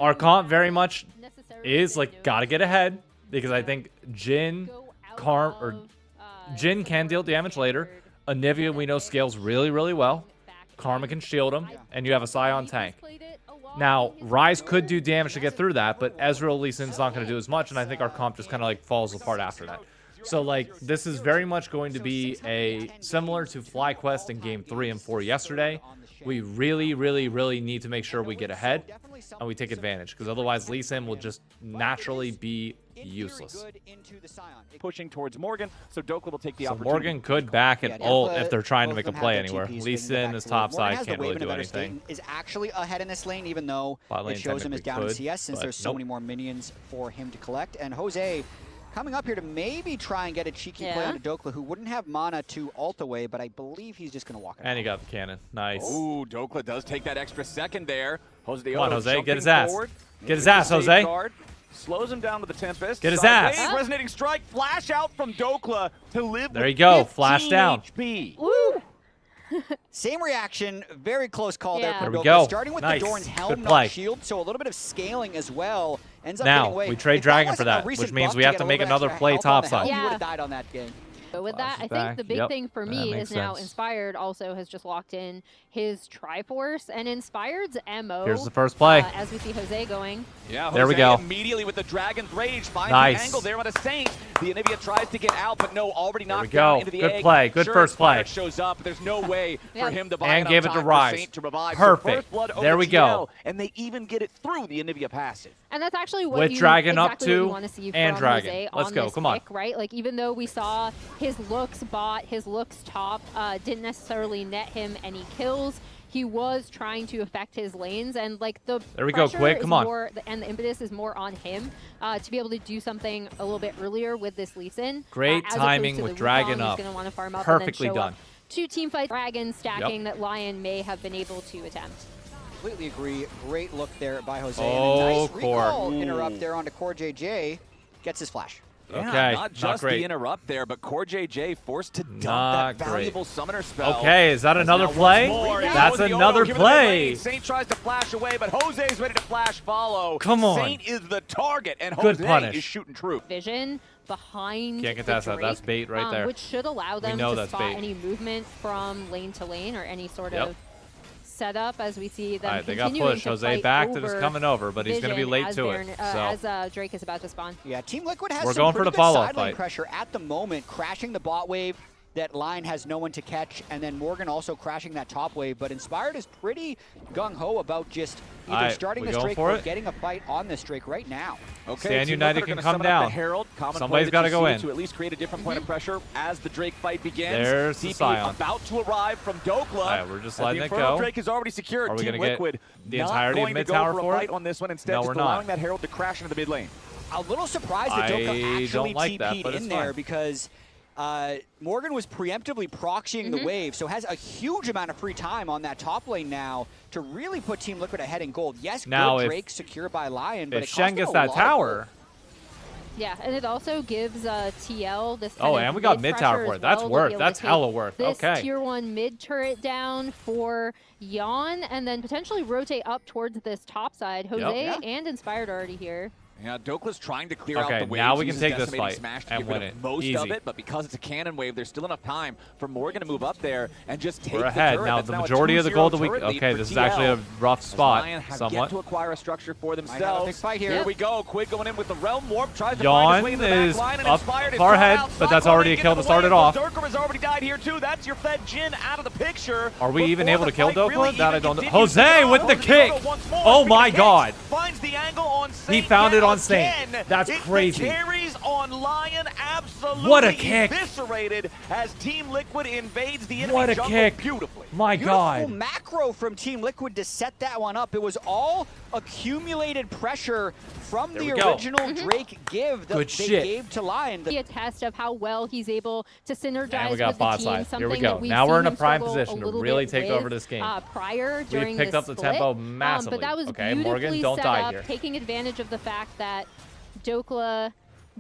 our comp very much is like gotta get ahead because I think Jin can deal damage later. Anivia we know scales really well. Karma can shield him, and you have a Scion tank. Now, Ryze could do damage to get through that, but Ezreal Lee Sin's not going to do as much, and I think our comp just kind of like falls apart after that. So like this is very much going to be a similar to FlyQuest in game 3 and 4 yesterday. We really need to make sure we get ahead and we take advantage, because otherwise Lee Sin will just naturally be useless. Pushing towards Morgan, so Dokla will take the opportunity. Morgan could back and ult if they're trying to make a play anywhere. Lee Sin is top side, can't really do anything. Is actually ahead in this lane, even though it shows him as down in CS, since there's so many more minions for him to collect. And Jose coming up here to maybe try and get a cheeky play onto Dokla, who wouldn't have mana to ult away, but I believe he's just going to walk it. And he got the cannon. Nice. Ooh, Dokla does take that extra second there. Jose, come on, Jose, get his ass. Get his ass, Jose. Slows him down with the Tempest. Get his ass. Resonating strike, flash out from Dokla to live. There you go, flash down. HP. Woo! Same reaction, very close call there from There we Dokla. go. Starting with Nice. the Doran's helm, Good not play. shield, so a little bit of scaling as well. Ends up now, getting away. we trade Dragon for that, which means we have to make another play topside. He would have died on that game. But with that, I think the big thing for me is now Inspired also has just locked in his Triforce, and Inspired's MO. Here's the first play. As we see Jose going. Yeah, there we go. Immediately with the Dragon's Rage, finds the angle there on a Saint. The Anivia tries to get out, but no, already knocked down into the egg. Good play, good first play. Shows up, but there's no way for him to buy and gave it to Ryze. Revive. Perfect. So there we go. And they even get it through the Anivia passive. And that's actually what with you Dragon exactly up to want to see and from Dragon. Jose Let's on go. this Come on. pick, right? Like even though we saw his looks bot, his looks top, didn't necessarily net him any kills. He was trying to affect his lanes, and like the there we go, quick, come on. And the impetus is more on him to be able to do something a little bit earlier with this Lee Sin. Great timing with Dragon up. Perfectly done. Two team fight Dragon stacking that Lyon may have been able to attempt. Completely agree. Great look there by Jose. Oh, and a nice Core. recall interrupt there onto Core JJ. Gets his flash. Yeah, okay, not just the interrupt there, but Core JJ forced to dump that valuable summoner spell. Okay, is that another play? That's another play. Saint tries to flash away, but Jose's ready to flash follow. Come on. Saint is the target, and Good Jose punish. is shooting true. Vision behind Can't get the that. Drake, That's bait right there. which should allow them know to that's spot bait. any movement from lane to lane or any sort of setup as we see them they got continuing pushed. to Jose fight backed over and is coming over, but he's going to be late to it. as Drake is about to spawn. Yeah, Team Liquid has We're some going for pretty the good follow-up side lane fight. pressure at the moment, crashing the bot wave. That Lyon has no one to catch, and then Morgan also crashing that top wave. But Inspired is pretty gung-ho about just either starting this Drake or getting a fight on this Drake right now. Okay, Stand United can come down. Somebody's got to go in. To at least create a different point of pressure as the Drake fight begins. There's the Scion. About to arrive from Dokla. All right, we're just letting it the go. Drake is already secured. Are we Team going to Liquid get the entirety of mid tower for it on this one instead, just allowing that Herald to crash into the mid lane. A little surprised that Dokla actually TP'd in there because Morgan was preemptively proxying the wave, so has a huge amount of free time on that top lane now to really put Team Liquid ahead in gold. Yes, now good Drake secured by Lyon, but if Shen gets that tower. Yeah, and it also gives TL this kind of and we got mid tower for it. That's worth. That's hella worth. This okay. tier 1 mid turret down for Lyon, and then potentially rotate up towards this top side. Jose and Inspired already here. Yeah, Dokla's trying to clear out the waves. Now we can take this fight and win it. Most of it, but because it's a cannon wave, there's still enough time for Morgan to move up there and just take the ahead. turret. Now That's the majority of the gold that we this is actually a rough spot. Lion have somewhat. yet to acquire a structure for themselves. Big fight here. Here we go. Quid going in with the Realm Warp. Tries to find his way to the back line, and up Inspired is far caught ahead, outside. but that's already a kill to start it off. Berserker has already died here too. That's your fed Jin out of the picture. Are we even able to kill Dokla? That I don't know. continues. Jose with the kick. Oh my God. Finds the angle on Saint. He found it on Saint. Again. That's crazy. The carries on Lyon absolutely what a kick. Eviscerated as Team Liquid invades the enemy what a jungle kick. beautifully. My God. Beautiful macro from Team Liquid to set that one up. It was all accumulated pressure from the original Drake give that they gave to Lyon. A test of how well he's able to synergize and we got with the bot team. side. Here we go. That now we're in a seen prime him position to struggle a really bit take with, over this game. Prior during We've picked this up the tempo massively. but that was okay, beautifully Morgan, don't set die up, here. taking advantage of the fact that Dokla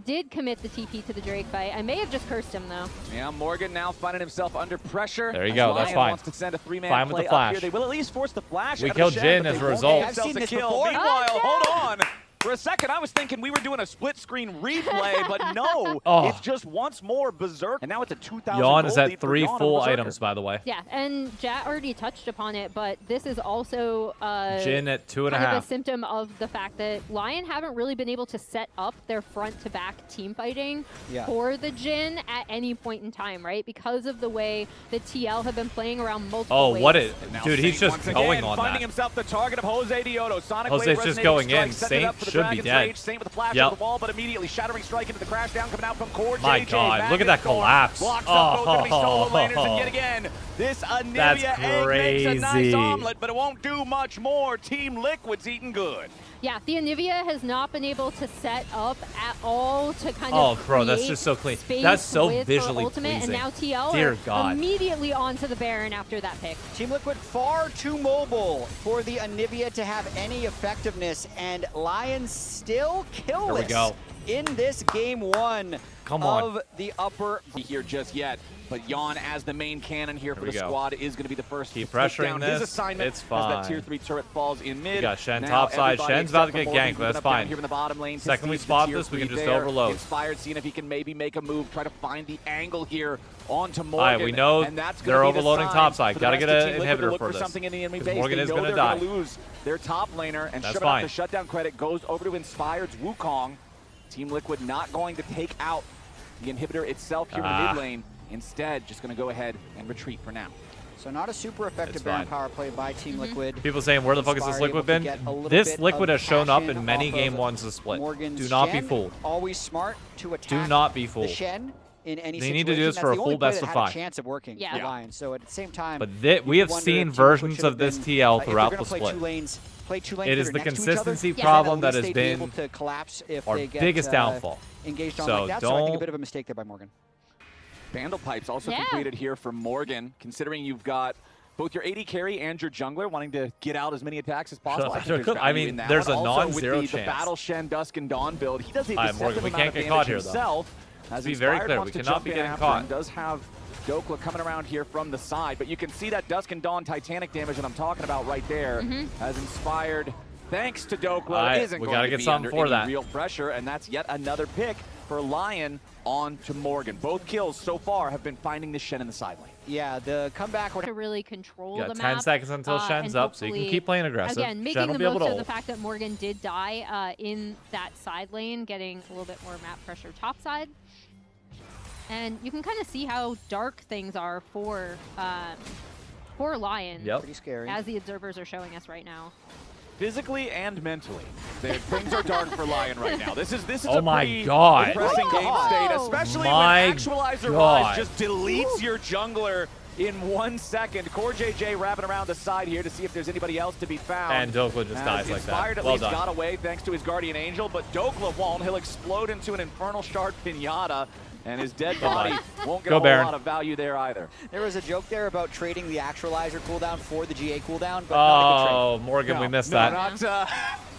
did commit the TP to the Drake fight. I may have just cursed him, though. Yeah, Morgan now finding himself under pressure. There you go. That's fine. Wants to send a three-man fine with play the flash. up here. They will at least force the flash. We killed Jin as a result. I've seen this before. Meanwhile, Oh, no. hold on. For a second, I was thinking we were doing a split-screen replay, but no, it's just once more Berserk. And now it's a 2,000 Yawn is gold at lead for 3 Yawn full on Berserker. items, by the way. Yeah, and Jat already touched upon it, but this is also Jin at 2.5. kind of a symptom of the fact that Lyon haven't really been able to set up their front-to-back team fighting for the Jin at any point in time, right? Because of the way the TL have been playing around multiple ways. What a dude! He's just going on finding that. himself the target of Jose Dioto. Sonic Jose's Wave just resonating going strike, in. sets it Saint up for the should be Dragon's dead. Rage. Saint with the flash over the wall, but immediately shattering strike into the crash down coming out from Core. My JJ, God, look at that collapse. Blocks up both enemy solo laners, and yet again, this Anivia egg makes a nice crazy. omelet, but it won't do much more. Team Liquid's eating good. Yeah, the Anivia has not been able to set up at all to kind of bro, that's just so clean. space That's so with visually her ultimate, pleasing. and now TL Dear are God. immediately onto the Baron after that pick. Team Liquid far too mobile for the Anivia to have any effectiveness, and Lions still killless There we go. in this game one of the upper. Here just yet, but Yawn as the main cannon here for the squad is going to be the first Keep to take pressuring down this. his assignment. It's fine. As that tier 3 turret falls in mid. We got Shen Now topside. everybody Shen's about to except get for ganked, but Morgan that's moving up down fine. Here in the bottom lane Second we to spot tier this, we can 3 just there. overload. Inspired, seeing if he can maybe make a move, try to find the angle here onto Morgan. All right, we know and that's they're gonna be the overloading sign topside. for the Gotta rest get of an Team Liquid to inhibitor look for this. something in the enemy 'Cause base. Morgan They is know gonna they're die. lose their top laner, and That's sure fine. enough, the shutdown credit goes over to Inspired's Wukong. Team Liquid not going to take out the inhibitor itself here in the mid lane. Instead, just going to go ahead and retreat for now. So not a super effective Baron power play by Team Liquid. People saying, where the fuck is this Liquid been? This Liquid has shown up in many game ones to split. Do not be fooled. Always smart to attack. Do not be fooled. The Shen in any They situation. need to do this for a full best of 5. Chance of working for Lions. So at the same time, but we have seen versions of this TL throughout the split. Play two lanes It is the next to each consistency other, problem then that at has least they'd be been able to collapse if our they get, biggest downfall. Engaged on So like that. So I think a don't- bit of a mistake there by Morgan. Vandal Pipes also completed here for Morgan, considering you've got both your AD carry and your jungler wanting to get out as many attacks as possible. I, think there's I mean, value in that. there's a Also non-zero with the chance. Battle Shen, Dusk, and Dawn build, he does a deceptive Morgan, we amount can't of get damage caught here, though. himself. Let's be very clear, we cannot be getting caught. And does have Dokla coming around here from the side, but you can see that Dusk and Dawn Titanic damage that I'm talking about right there, as Inspired, thanks to Dokla, isn't we going gotta to get be something under for any that. real pressure, and that's yet another pick for Lion on to Morgan. Both kills so far have been finding the Shen in the side lane. Yeah, the comeback to really control Yeah, the 10 map. seconds until Shen's and up, so you can keep playing aggressive. Again, making Shen will the be able most to of the ult. fact that Morgan did die in that side lane, getting a little bit more map pressure topside. And you can kind of see how dark things are for Lion. Yep. Pretty scary. As the observers are showing us right now. Physically and mentally, things are dark for Lion right now. This is Oh a my pretty God. depressing game state, especially My when Actualizer God. Rise just deletes your jungler in 1 second. Core JJ wrapping around the side here to see if there's anybody else to be found. And Dokla just dies like Inspired that. at Well least done. got away thanks to his Guardian Angel, but Dokla won't. He'll explode into an Infernal Shard Pinata, and his dead body won't get a whole Baron. lot of value there either. There was a joke there about trading the Actualizer cooldown for the GA cooldown, but not a good trade. Oh, Morgan, we missed no, that. Not,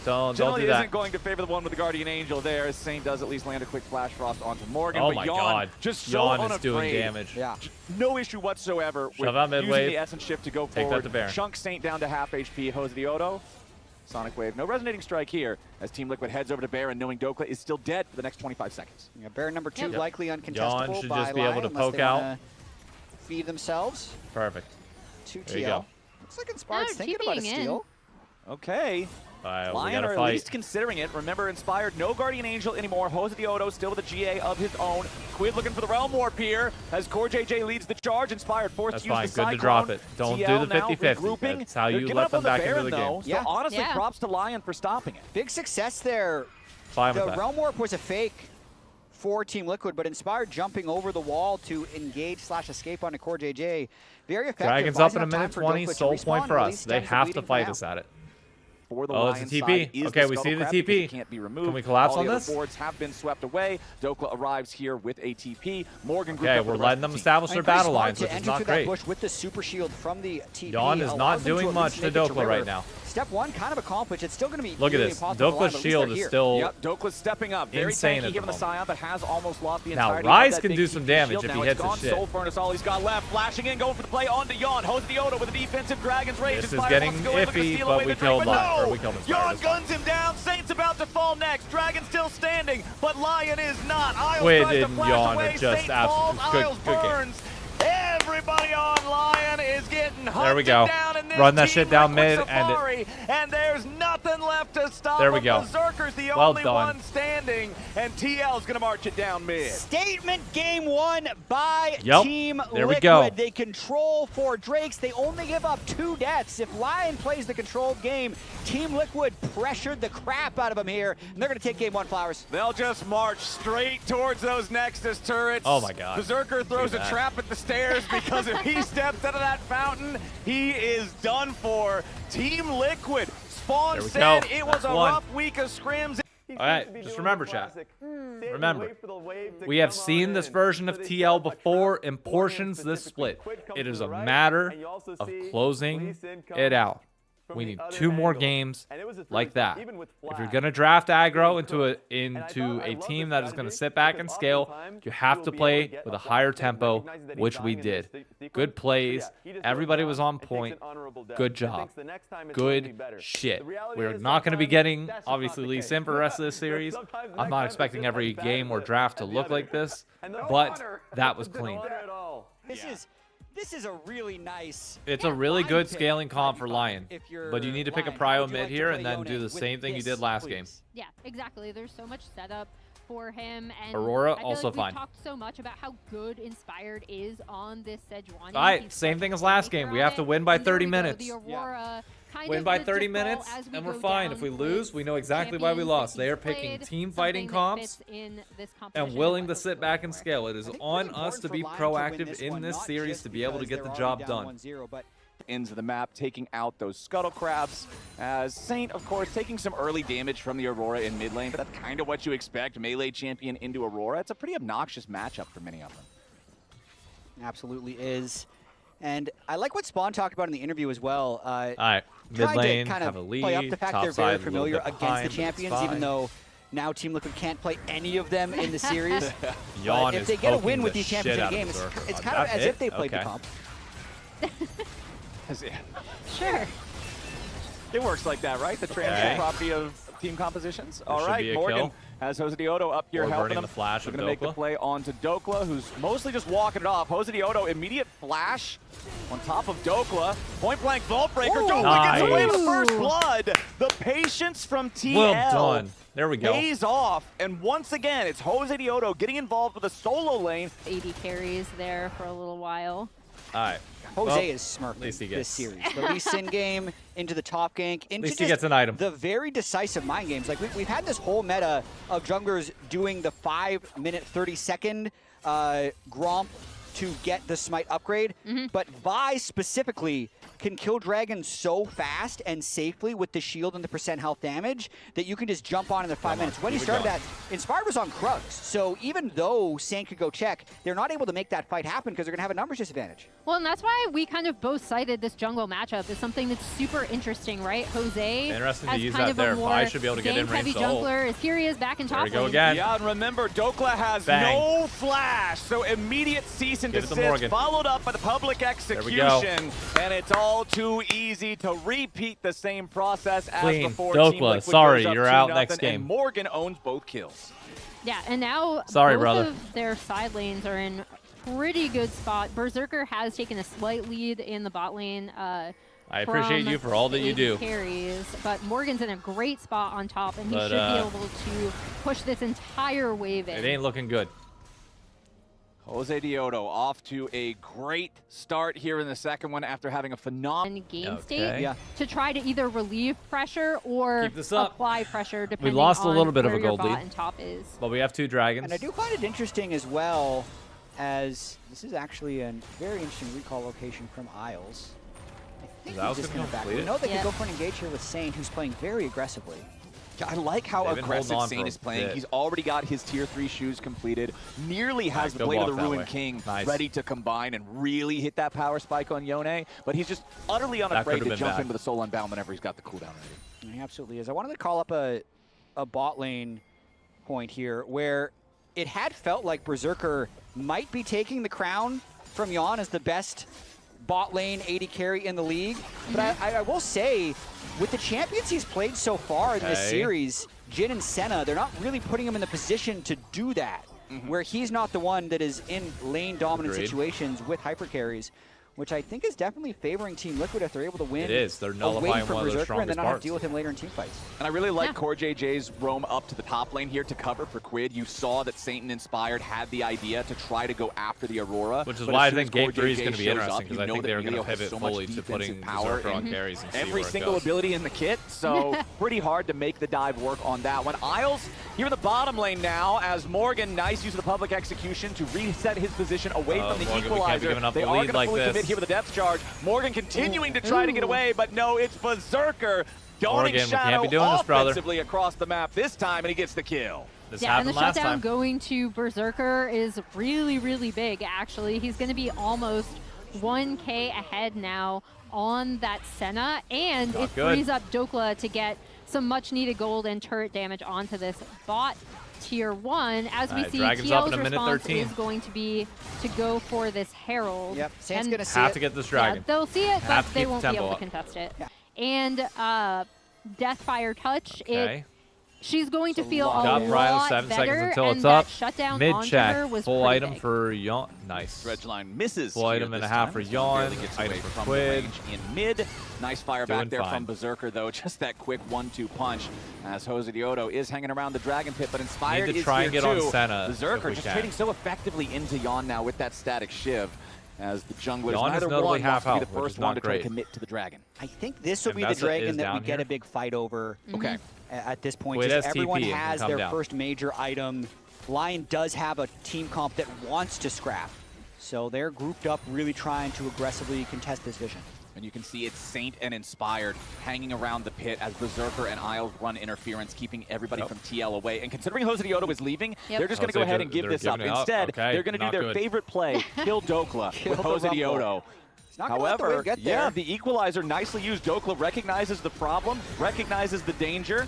Don't generally do that. isn't going to favor the one with the Guardian Angel there, as Saint does at least land a quick Flash Frost onto Morgan. Oh but my Yawn, God. just so Yawn unafraid. is doing damage. Yeah. No issue whatsoever with out mid using wave. the Essence Shift to go Take that forward. to Baron. Chunk Saint down to half HP. Jose Dioto. Sonic Wave. No Resonating Strike here as Team Liquid heads over to Baron, knowing Dokla is still dead for the next 25 seconds. Yeah, Baron number 2 Yep. likely uncontestable Yawn should by just be able Lion to unless poke they out. wanna feed themselves Perfect. to There you TL. go. Looks like Inspired's They're thinking about a TPing in. steal. Okay. All right, we Lion gotta are at fight. least considering it. Remember, Inspired, no Guardian Angel anymore. Jose Dioto still with a GA of his own. Quid looking for the Realm Warp here as Core JJ leads the charge. Inspired forced That's to use fine. the Good to Cyclone. drop it. Don't do TL the now 50-50. regrouping. That's how They're you giving let up them on the back into Baron, the game. though. Yeah. So honestly, Yeah. props to Lion for stopping it. Big success there. Fine with The that. Realm Warp was a fake for Team Liquid, but Inspired jumping over the wall to engage/escape onto Core JJ. Very effective. Dragons Buys up in a enough time minute for 20, Dokla to soul respawn point for and at us. least They stems the have to bleeding for fight now. us at it. for the Lion Lion TP. side is Okay, the we see the Scuttle Crab TP. because it can't be removed. Can we collapse All on the this? other boards have been swept away. Dokla arrives here with a TP. Morgan Okay, we're letting them establish their battle lines, which is not great. Bush with the super shield from the TP. Lyon is not doing much to Dokla right now. Step one kind of accomplished. It's still going to be look at this. Dokla's shield is still Dokla's stepping up. Very insane tanky given the Scion, but has almost lost the entirety. Now Rise can do some damage if he hits his shit. Soul Furnace, all he's got left. Flashing in, going for the play onto Yon. Hosdioto with a defensive Dragon's Rage. This is getting iffy, but we killed him. Yon guns him down. Saint's about to fall next. Dragon still standing, but Lion is not. Isles Wait, tries to didn't flash Yon away. just Saint falls. Isles good game. burns. Everybody on Lion is getting hunted there we go. down in this Run that shit down mid, and there's nothing left to stop. There we go. Berserker's the well only done. one standing, and TL's gonna march it down mid. Statement game one by Team there Liquid. We go. They control for Drakes. They only give up 2 deaths. If Lion plays the controlled game, Team Liquid pressured the crap out of them here, and they're gonna take game one, Flowers. They'll just march straight towards those Nexus turrets. Oh my god. Berserker throws a trap at the stairs because if he steps out of that fountain, he is done for. Team Liquid. Spawn said it was a rough week of scrims. All right, just remember, chat. Remember, we have seen this version of TL before in portions this split. It is a matter of closing it out. We need 2 more games like that. If you're going to draft aggro into a team that is going to sit back and scale, you have to play with a higher tempo, which we did. Good plays. Everybody was on point. Good job. Good shit. We're not going to be getting, obviously, Lee Sin for the rest of this series. I'm not expecting every game or draft to look like this, but that was clean. This is a really nice... It's a really good scaling comp for Lion, but you need to pick a prio mid here and then do the same thing you did last game. Yeah, exactly. There's so much setup for him, and Aurora I feel also like fine. We've talked so much about how good Inspired is on this Sejuani. All right, same thing as last game. We have to win by 30 minutes. The Aurora win by 30 minutes, and we're fine. If we lose, we know exactly why we lost. They are picking team fighting comps and willing to sit back and scale. It is on us to be proactive in this series to be able to get the job done. Ends of the map, taking out those Scuttle Crabs. As Saint, of course, taking some early damage from the Aurora in mid lane, but that's kind of what you expect. Melee champion into Aurora. It's a pretty obnoxious matchup for many of them. Absolutely is. And I like what Spawn talked about in the interview as well. All right, mid lane, kind of have a lead, play up the fact top they're very side, familiar against the champions, even fine. though now Team Liquid can't play any of them in the series. Yon if they get a win with these champions in the game, it's kind of as if they played the comp. Sure. It works like that, right? The transient property of team compositions. All right, Morgan has Hosdioto up here helping him. We're going to make the play onto Dokla, who's mostly just walking it off. Hosdioto, immediate flash on top of Dokla. Point blank vault breaker. Dokla gets away with first blood. The patience from TL. Well done. There we go. Pays off, and once again, it's Hosdioto getting involved with a solo lane. AD carries there for a little while. All right. Jose is smirking this series. The Lee Sin game into the top gank, into at least he gets an item. The very decisive mind games. Like we've had this whole meta of junglers doing the 5-minute 30-second Gromp to get the smite upgrade, but Vi specifically can kill dragons so fast and safely with the shield and the percent health damage that you can just jump on in the 5 minutes. When he started that, Inspired was on Krugs, so even though Saint could go check, they're not able to make that fight happen because they're going to have a numbers disadvantage. Well, and that's why we kind of both cited this jungle matchup as something that's super interesting, right? Jose, interesting to use that there. I should be able to get in range. Jungler is here. He is back in top lane. There we go again. Yeah, and remember, Dokla has no flash, so immediate cease and desist, followed up by the public execution, and it's all too easy to repeat the same process as before. Dokla, sorry, you're out next game. And Morgan owns both kills. Yeah, and now both of their side lanes are in pretty good spot. Berserker has taken a slight lead in the bot lane. I appreciate you for all that you do. Carries, but Morgan's in a great spot on top, and he should be able to push this entire wave in. It ain't looking good. Hosdioto off to a great start here in the second one after having a phenomenal game state to try to either relieve pressure or apply pressure depending we lost a little bit of a gold lead, and top is. But we have 2 dragons. And I do find it interesting as well, as this is actually a very interesting recall location from Isles. I think he's just going to back. We know they can go for an engage here with Saint, who's playing very aggressively. I like how aggressive Saint is playing. He's already got his tier 3 shoes completed. Nearly has the Blade of the Ruined King ready to combine and really hit that power spike on Yone. But he's just utterly unafraid to jump in with a Soul Unbound whenever he's got the cooldown ready. He absolutely is. I wanted to call up a bot lane point here where it had felt like Berserker might be taking the crown from Yon as the best bot lane AD carry in the league. But I will say, with the champions he's played so far in this series, Jhin and Senna, they're not really putting him in the position to do that, where he's not the one that is in lane dominant situations with hyper carries, which I think is definitely favoring Team Liquid if they're able to win. It is. They're nullifying one of their strongest and then not have to deal with him later in team fights. And I really like Core JJ's roam up to the top lane here to cover for Quid. You saw that Saint and Inspired had the idea to try to go after the Aurora. Which is why I think Game 3 is going to be interesting, because I think they're going to pivot fully to putting Berserker on carries and see every single goes. ability in the kit, so pretty hard to make the dive work on that one. Isles here in the bottom lane now as Morgan, nice use of the public execution to reset his position away from the Morgan, equalizer. They are going to fully commit here with the depth charge. Morgan continuing to try to get away, but no, it's Berserker. Dawning Shadow offensively across the map this time, and he gets the kill. And the shutdown going to Berserker is really, really big, actually. He's going to be almost 1K ahead now on that Senna, and it frees up Dokla to get some much-needed gold and turret damage onto this bot tier 1. As we see, TL's response is going to be to go for this Herald. Yep, Saint's going to see have to get this dragon. Yeah, they'll see it, but they won't be able to contest it. Yeah. And Deathfire Touch, she's going to feel a lot 7 better, seconds until and it's up. That shutdown Mid onto check. her was Full item big. for Yon. Nice. Dredgeline misses. Full item and a half for Yon. Item for Quid. In mid. Nice fire back there from Berserker, though. Just that quick 1-2 punch as Jose Diodo is hanging around the Dragon Pit, but Inspired is try and get on Senna. Berserker just trading so effectively into Yon now with that static shiv. As the jungler Yon neither is notably one half wants to be out, the first one to try to commit to the dragon. I think this will be the dragon that we get a big fight over. Okay. At this point, just everyone has their first major item. Lyon does have a team comp that wants to scrap. So they're grouped up, really trying to aggressively contest this vision. And you can see it's Saint and Inspired hanging around the pit as Berserker and Isles run interference, keeping everybody from TL away. And considering Jose Diodo is leaving, they're just going to go ahead and give this up. Instead, they're going to do their favorite play, kill Dokla with Jose Diodo. However, the equalizer nicely used. Dokla recognizes the problem, recognizes the danger,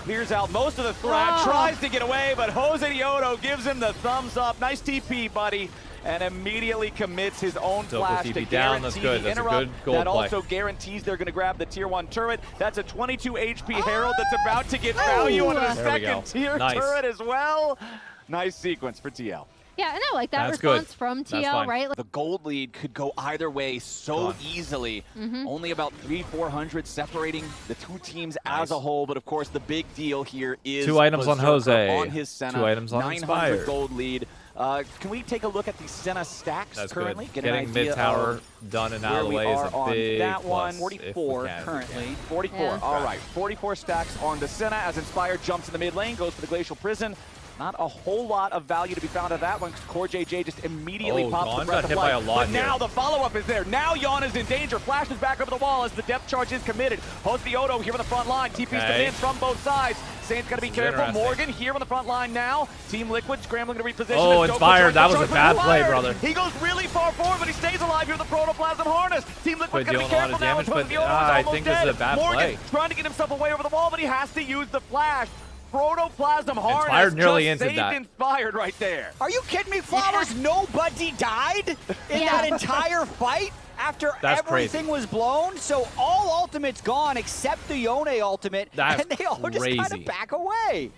clears out most of the threat, tries to get away, but Jose Diodo gives him the thumbs up. Nice TP, buddy. And immediately commits his own flash to guarantee the interrupt. That also guarantees they're going to grab the tier 1 turret. That's a 22 HP Herald that's about to get value on a second tier turret as well. Nice sequence for TL. Yeah, and I like that response from TL, right? The gold lead could go either way so easily. Only about 300-400 separating the two teams as a whole. But of course, the big deal here is 2 items on Jose, on his Senna, 2 items on 900 Inspired. gold lead. Can we take a look at the Senna stacks currently? Good. Getting mid tower done and out of the way is a big that plus. 44 currently. 44. All right, 44 stacks on the Senna as Inspired jumps in the mid lane, goes for the Glacial Prison. Not a whole lot of value to be found out of that one because Core JJ just immediately pops the breath of life. But now the follow-up is there. Now Yon is in danger. Flashes back over the wall as the depth charge is committed. Jose Diodo here on the front line. TP's to in from both sides. Saint's got to be careful. Morgan here on the front line now. Team Liquid scrambling to reposition. Oh, Inspired. That was a bad play, brother. He goes really far forward, but he stays alive here with the Protoplasm Harness. Team Liquid's got to be careful now. I think this is a bad play. Morgan trying to get himself away over the wall, but he has to use the flash. Protoplasm Harness Inspired nearly just saved that. Inspired right there. Are you kidding me, Flowers? Nobody died in that entire fight after everything was blown? So all ultimates gone except the Yone ultimate, and they all just kind of back away.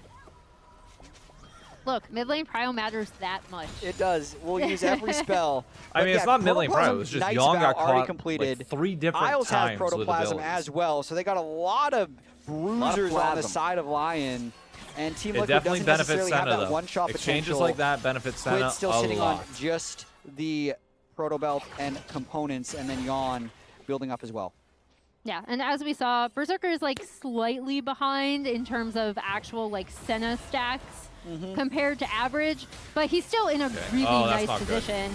Look, mid lane prio matters that much. It does. We'll use every spell. I mean, it's not mid lane prio. It's just Yon got caught completed. Like 3 different Isles times has Protoplasm as well, so they got a lot of bruisers on the side of Lion. And Team Liquid definitely doesn't benefits necessarily Senna, have that one-shot potential. Exchanges like that benefit Senna Quid's still a sitting lot. on just the Proto Belt and components, and then Yon building up as well. Yeah, and as we saw, Berserker is like slightly behind in terms of actual like Senna stacks compared to average, but he's still in a really nice position.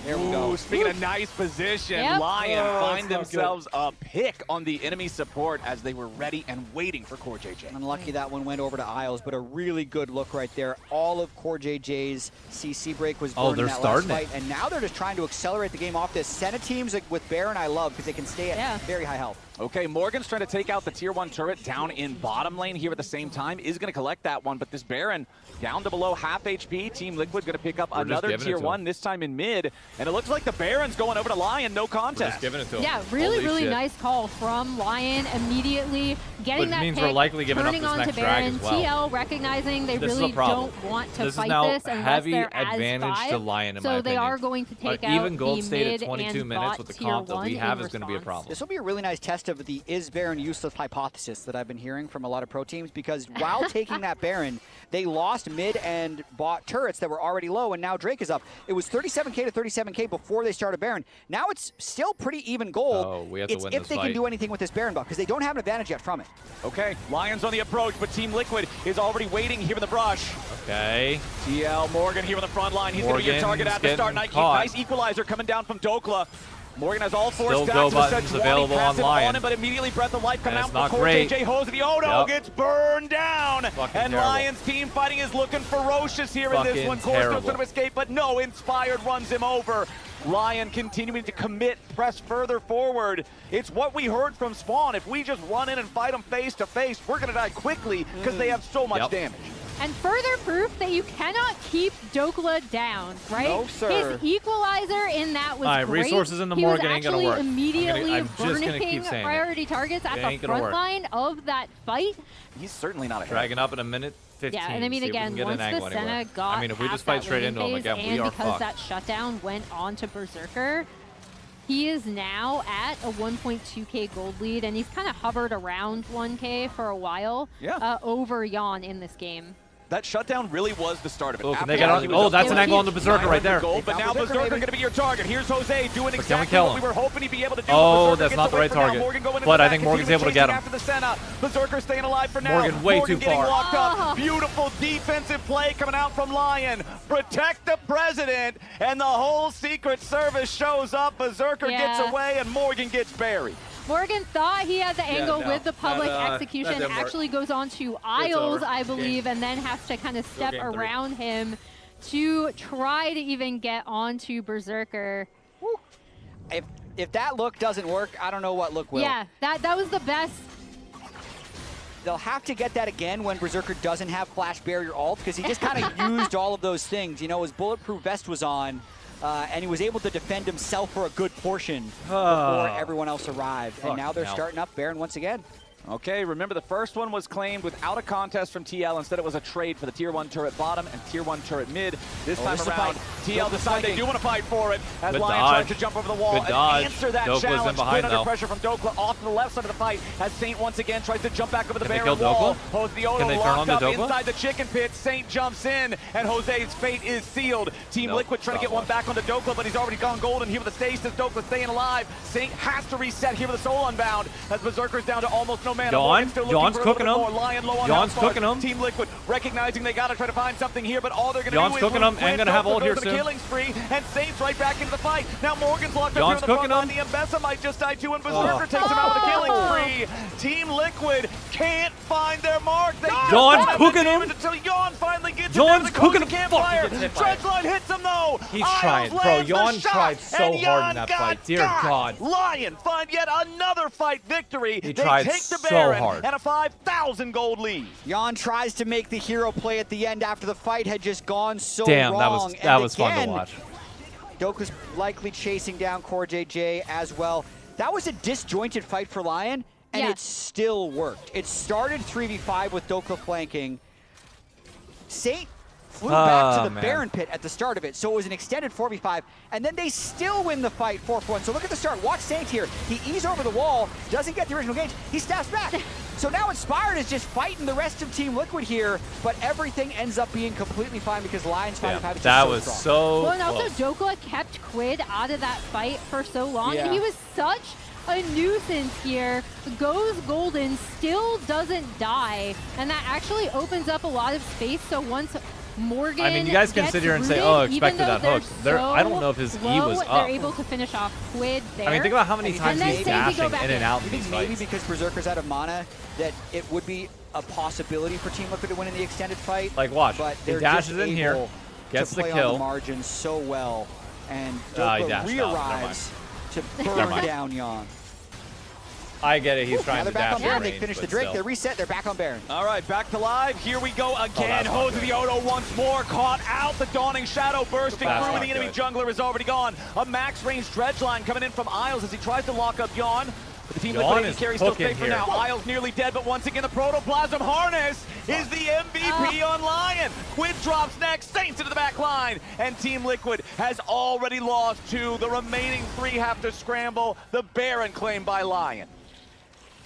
There we go. Speaking of nice position, Lyon find themselves a pick on the enemy support as they were ready and waiting for CoreJJ. Unlucky that one went over to Isles, but a really good look right there. All of CoreJJ's CC break was burned in that last fight, and now they're just trying to accelerate the game off this. Senna teams like with Baron I love because they can stay at very high health. Okay, Morgan's trying to take out the tier 1 turret down in bottom lane here at the same time. Is going to collect that one, but this Baron down to below half HP. Team Liquid going to pick up another tier 1, this time in mid. And it looks like the Baron's going over to Lyon, no contest. We're just giving it to him. Yeah, really nice call from Lyon immediately. Getting that means pick, we're likely giving up turning this on next to drag Baron. as well. TL recognizing they really don't want to fight this unless heavy they're advantage as to Lyon, in my so opinion. they are going to take out even Gold the State mid at 22 and minutes bot with the tier comp that 1 we have in is going to be a response. problem. This will be a really nice test of the is Baron useless hypothesis that I've been hearing from a lot of pro teams, because while taking that Baron, they lost mid and bot turrets that were already low, and now Drake is up. It was 37k to 37k before they started Baron. Now it's still pretty even gold. Oh, we have to it's win if this they fight. can do anything with this Baron buff, because they don't have an advantage yet from it. Okay, Lion's on the approach, but Team Liquid is already waiting here in the brush. Okay. TL Morgan here on the front line. He's going to be your target at the start. Nice equalizer coming down from Dokla. Morgan has all 4 stacks of such available on Lyon. on him, but immediately Breath of Life coming out not from great. JJ Hose. The Odo gets burned down. Fucking and terrible. Lion's team fighting is looking ferocious here in this one. Corsto's going to escape, but no, Inspired runs him over. Lyon continuing to commit, press further forward. It's what we heard from Spawn. If we just run in and fight them face to face, we're going to die quickly because they have so much damage. And further proof that you cannot keep Dokla down, right? No, sir. His equalizer in that was great. Resources in the Morgan ain't gonna work. He was actually immediately I'm just gonna keep burning saying priority targets at the front line of that fight. He's certainly not ahead. Dragging up in a minute 15. Yeah, and I mean, again, once the Senna got if we just fight straight into him again, we are because fucked. that shutdown went on to Berserker, he is now at a 1.2k gold lead, and he's kind of hovered around 1k for a while over Yawn in this game. That shutdown really was the start of it. Oh, can they get on? Oh, that's an angle on the Berserker right there. Gold, but now Berserker going to be your target. Here's Jose doing exactly what we were hoping he'd be able to do. Oh, that's not the right target. But I think Morgan's able to get him. After the Senna, Berserker staying alive for now. Morgan way too getting far. Locked up. Beautiful defensive play coming out from Lyon. Protect the president, and the whole Secret Service shows up. Berserker gets away, and Morgan gets buried. Morgan thought he had the angle with the public execution, actually goes on to Isles, I believe, and then has to kind of step around him to try to even get onto Berserker. Woo. If that look doesn't work, I don't know what look will. Yeah, that was the best. They'll have to get that again when Berserker doesn't have Flash Barrier ult, because he just kind of used all of those things. You know, his bulletproof vest was on. And he was able to defend himself for a good portion before everyone else arrived. And now they're starting up Baron once again. Okay, remember the first one was claimed without a contest from TL. Instead, it was a trade for the Tier 1 turret bottom and Tier 1 turret mid. This time around, TL decided they do want to fight for it as Lyon tries to jump over the wall and answer that challenge. Put under pressure from Dokla off to the left side of the fight as Saint once again tries to jump back over the barrier wall. Jose the Odo locked up inside the chicken pit. Saint jumps in, and Jose's fate is sealed. Team Liquid trying to get one back onto Dokla, but he's already gone golden here with the stage. Says Dokla staying alive. Saint has to reset here with the Soul Unbound as Berserker's down to almost no mana. Yawn's cooking him. Yawn's cooking him. Team Liquid recognizing they got to try to find something here, but all they're going to do is cooking him and going to have ult here soon. Killing spree, and Saints right back into the fight. Now Morgan's locked up here in the front line. The Mbessa might just die too, and Berserker takes him out with a killing spree. Team Liquid can't find their mark. Yawn's cooking him. Until Yawn finally gets Yawn's cooking him. Campfire. Trenchline hits him though. He's trying, bro. Yawn tried so hard in that fight. Dear God. Lyon find yet another fight victory. He tried so hard. And a 5,000 gold lead. Yawn tries to make the hero play at the end after the fight had just gone so wrong. That was again, fun to watch. Dokla's likely chasing down CoreJJ as well. That was a disjointed fight for Lyon, and it still worked. It started 3v5 with Dokla flanking. Saint flew back to the Baron pit at the start of it, so it was an extended 4v5, and then they still win the fight 4-1. So look at the start. Watch Saint here. He eases over the wall, doesn't get the original gauge. He snaps back. So now Inspired is just fighting the rest of Team Liquid here, but everything ends up being completely fine because Lion's 5v5 is that so was strong. so well, and also Dokla kept Quid out of that fight for so long, and he was such a nuisance here. Goes golden, still doesn't die, and that actually opens up a lot of space. So once Morgan. I mean, you guys can sit here and say, "Oh, expected that hook." I don't know if his E was up. They're able to finish off Quid there. I mean, think about how many times he's dashing in and out. You think maybe because Berserker's out of mana that it would be a possibility for Team Liquid to win in the extended fight? Like, watch. But He dashes in here, gets the kill. On the margin so well, and Dopa re-arrives to burn down Yon. I get it. He's trying to dash in range, they finish the Drake. They're reset. They're back on Baron. All right, back to live. Here we go again. Hose of the Odo once more. Caught out. The Dawning Shadow bursting through. The enemy jungler is already gone. A max range dredge line coming in from Isles as he tries to lock up Yon. But the Team Liquid AD carry still safe for now. Isles nearly dead, but once again the Protoplasm Harness is the MVP on Lyon. Quid drops next. Saints into the back line. And Team Liquid has already lost 2. The remaining 3 have to scramble. The Baron claimed by Lyon.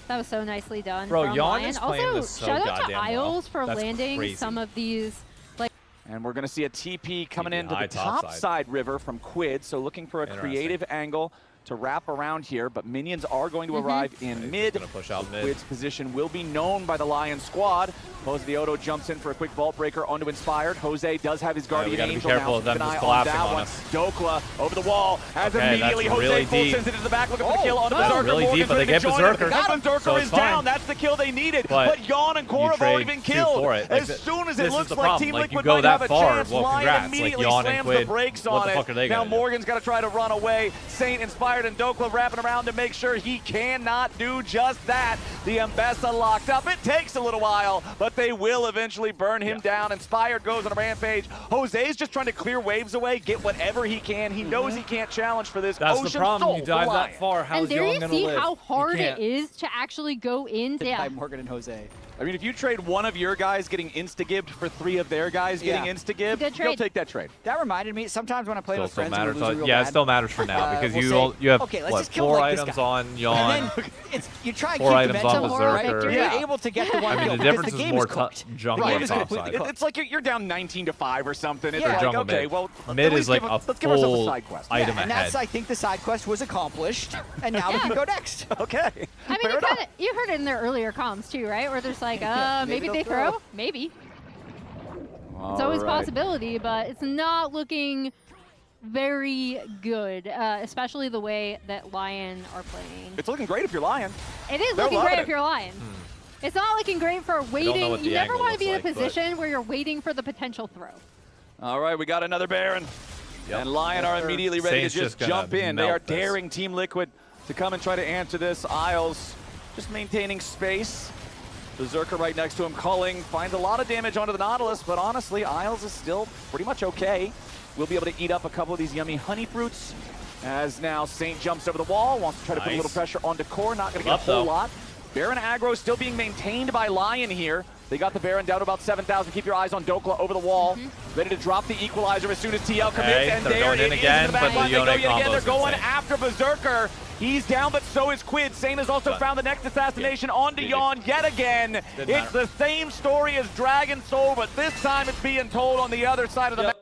That was so nicely done. Bro, Yon is playing also, this so shout out to Isles for landing some of these. And we're going to see a TP coming into the top side river from Quid. So looking for a creative angle to wrap around here, but minions are going to arrive in mid. Push out mid. Quid's position will be known by the Lion squad. Jose the Odo jumps in for a quick vault breaker onto Inspired. Jose does have his Guardian Angel now. Keep an eye on that one. Dokla over the wall as immediately Jose full sends it into the back looking for the kill on Berserker. Really deep, but they get Berserker. Berserker is down. That's the kill they needed. But Yon and Core have already been killed. As soon as it looks like Team Liquid might have a chance, Lion immediately slams the brakes on it. Now Morgan's got to try to run away. Saint, Inspired, and Dokla wrapping around to make sure he cannot do just that. The Mbessa locked up. It takes a little while, but they will eventually burn him down. Inspired goes on a rampage. Jose's just trying to clear waves away, get whatever he can. He knows he can't challenge for this. That's the problem. You dive that far. How's Yon gonna live? And there you see how hard it is to actually go in. By Morgan and Jose. I mean, if you trade one of your guys getting insta-gibbed for 3 of their guys getting insta-gibbed, you'll take that trade. That reminded me, sometimes when I play with friends, it still matters for now because you have what, 4 items on Yon. You try and 4 keep items on Berserker. You're able to get the one kill. The difference is more jungle on top side. It's like you're down 19-5 or something. It's like, okay, well, mid is like a full item ahead. And that's, I think the side quest was accomplished, and now we can go next. Okay. I mean, you heard it in their earlier comms too, right? Where there's like, maybe they throw. Maybe. It's always a possibility, but it's not looking very good, especially the way that Lyon are playing. It's looking great if you're Lyon. It is looking great if you're Lyon. It's not looking great for waiting. You never want to be in a position where you're waiting for the potential throw. All right, we got another Baron. And Lyon are immediately ready to just jump in. They are daring Team Liquid to come and try to answer this. Isles just maintaining space. Berserker right next to him, culling, finds a lot of damage onto the Nautilus, but honestly, Isles is still pretty much okay. We'll be able to eat up a couple of these yummy honey fruits. As now Saint jumps over the wall, wants to try to put a little pressure onto Core, not going to get a whole lot. Baron aggro still being maintained by Lyon here. They got the Baron down to about 7,000. Keep your eyes on Dokla over the wall. Ready to drop the equalizer as soon as TL commits. And there it is in the back line. They go yet again. They're going after Berserker. He's down, but so is Quid. Saint has also found the next assassination onto Yon yet again. It's the same story as Dragon Soul, but this time it's being told on the other side of the map.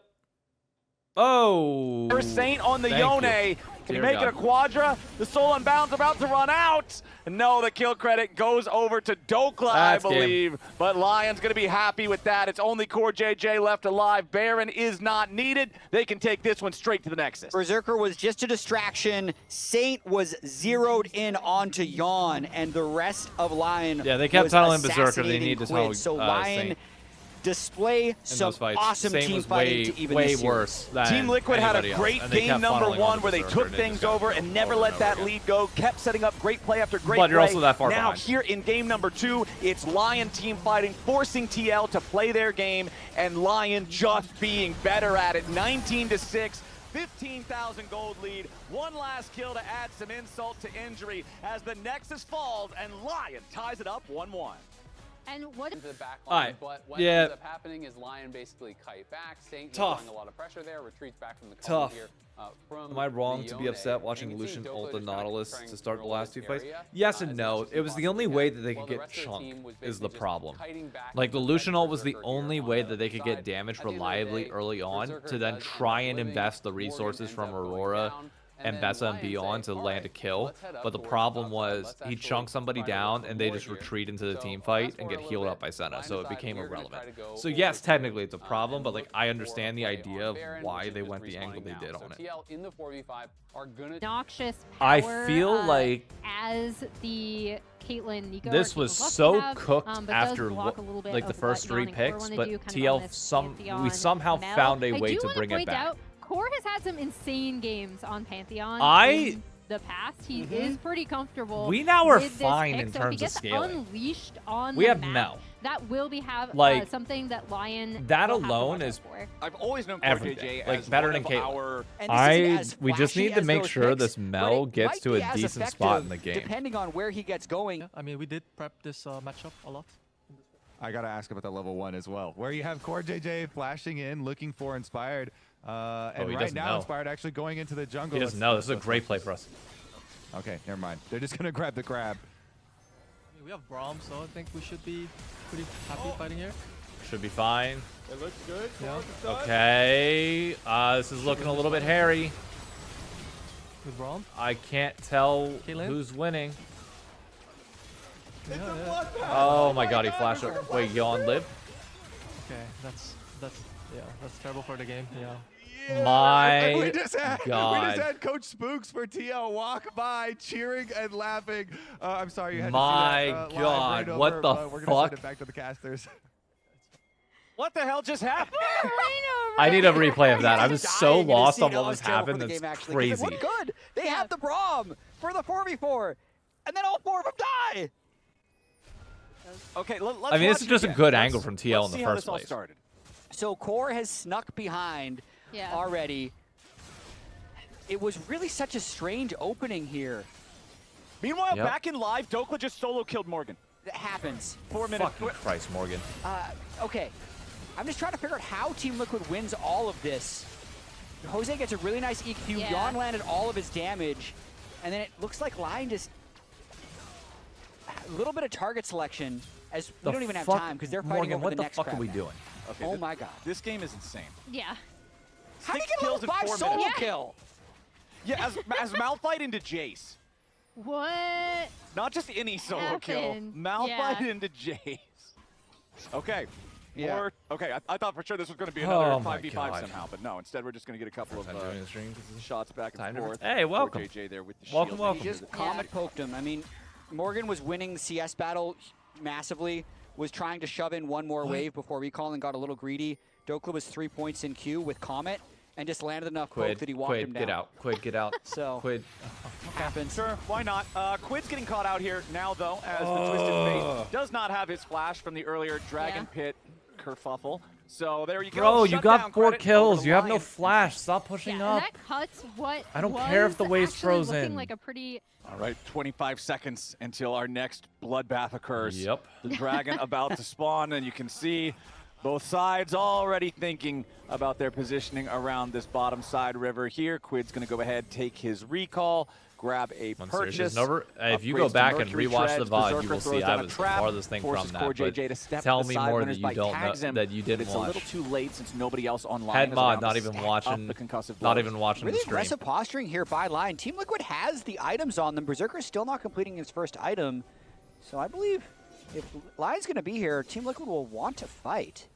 Oh. There's Saint on the Yone. Can you make it a quadra? The Soul Unbound's about to run out. No, the kill credit goes over to Dokla, I believe. But Lyon's going to be happy with that. It's only Core JJ left alive. Baron is not needed. They can take this one straight to the Nexus. Berserker was just a distraction. Saint was zeroed in onto Yon, and the rest of Lyon they kept telling Berserker they need to tell So Lyon display some awesome team fighting to even way worse than Team Liquid had a great game number 1 where they took things over and never let that lead go, kept setting up great play after great play. But you're also that far now behind. Here in game number 2, it's Lyon team fighting, forcing TL to play their game, and Lyon just being better at it. 19-6. 15,000 gold lead. One last kill to add some insult to injury as the Nexus falls and Lyon ties it up 1-1. And what into the back line, but what ends up happening is Lyon basically kite back. Saint applying a lot of pressure there, retreats back from the column here. Am I wrong to be upset watching Lucian ult the Nautilus to start the last 2 fights? Yes and no. It was the only way that they could get chunked is the problem. Like, the Lucian ult was the only way that they could get damage reliably early on to then try and invest the resources from Aurora and Bessa and Beyond to land a kill, but the problem was he chunked somebody down and they just retreat into the team fight and get healed up by Senna, so it became irrelevant. So yes, technically it's a problem, but like I understand the idea of why they went the angle they did on it. Noxious I power, feel like as the Caitlyn Nico this was so cooked after like the first 3 picks, but TL we somehow found a way to bring it back. Core has had some insane games on Pantheon in the past. He is pretty comfortable. We now are with fine pick, in so terms if of he scaling. gets unleashed on We the have map, Mel. that will be Like, something that Lion that will have to alone watch is out for. I've always known everything. JJ Like as better one than of Caitlyn. We just need to make sure this Mel gets to a decent spot in the game. Depending on where he gets going. Yeah, I mean, we did prep this matchup a lot. I gotta ask about that level 1 as well, where you have Core JJ flashing in, looking for Inspired, and right now Inspired actually going into the jungle. He doesn't know. This is a great play for us. Okay, never mind. They're just gonna grab the crab. I mean, we have Braum, so I think we should be pretty happy fighting here. Should be fine. It looks good. Yeah. Okay. This is looking a little bit hairy. With Braum? I can't tell Caitlyn? who's winning. Yeah. Oh my god, he flashed up. Wait, Yawn lived? Okay, that's terrible for the game. Yeah. My we just had god. Coach Spooks for TL walk by, cheering and laughing. I'm sorry you had My to see that, god, right what over, the we're gonna fuck? send it back to the casters. What the hell just happened? I need a replay of that. I was so Dying to lost see on it. what I was terrible for happening. the That's game, actually, 'cause crazy. it looked good. They have the Braum for the 4v4, and then all 4 of them die. Okay, let's I mean, this watch is just it a again. good angle from TL Let's in the see how first this all place. started. So Core has snuck behind already. It was really such a strange opening here. Meanwhile, back in live, Dokla just solo killed Morgan. It happens. 4 minutes. Fucking Christ, Morgan. Okay, I'm just trying to figure out how Team Liquid wins all of this. Jose gets a really nice EQ. Yon landed all of his damage, and then it looks like Lyon just a little bit of target selection. As we don't even have time because they're fighting Morgan, over what the the next fuck are crab we map. doing? Okay, Oh my god. This game is insane. Yeah. How do you 6 get a kills level in 5 4 solo minutes. kill? Yeah, as Malphite into Jace. What? Not just any solo kill. happened? Malphite Yeah. into Jace. Okay. Yeah. Or, okay, I thought for sure this was going to be another Oh my 5v5 God. somehow, but no, instead we're just going to get a couple of I'm doing the stream 'cause it's shots back and time to- forth. Hey, welcome. Poor JJ there with the Welcome, shield. welcome. He just comet poked him. I mean, Morgan was winning the CS battle massively, was trying to shove in one more wave before recall and got a little greedy. Dokla was 3 points in queue with Comet and just landed enough poke that he walked him down. Get out. Quid, get out. So Quid. happens. Sure, why not? Quid's getting caught out here now, though, as the Twisted Fate does not have his flash from the earlier Dragon Pit kerfuffle. So there you go. Bro, you Shut got down 4 credit over kills. to You have no Lyon. flash. Stop pushing Yeah, up. and that cuts what I don't care if the wave's actually frozen. looking like a pretty... All right, 25 seconds until our next bloodbath occurs. Yep. The dragon about to spawn, and you can see both sides already thinking about their positioning around this bottom side river here. Quid's going to go ahead, take his recall, grab a purchase. If you go back and rewatch the VOD, you will see I was the farthest thing from that. But tell me more that you don't know, that you didn't watch. It's a little too late since nobody else online Head is mod, around not to even stack watching, up the concussive not blows. even watching Really the stream. aggressive posturing here by Lyon. Team Liquid has the items on them. Berserker's still not completing his first item. So I believe if Lyon's going to be here, Team Liquid will want to fight.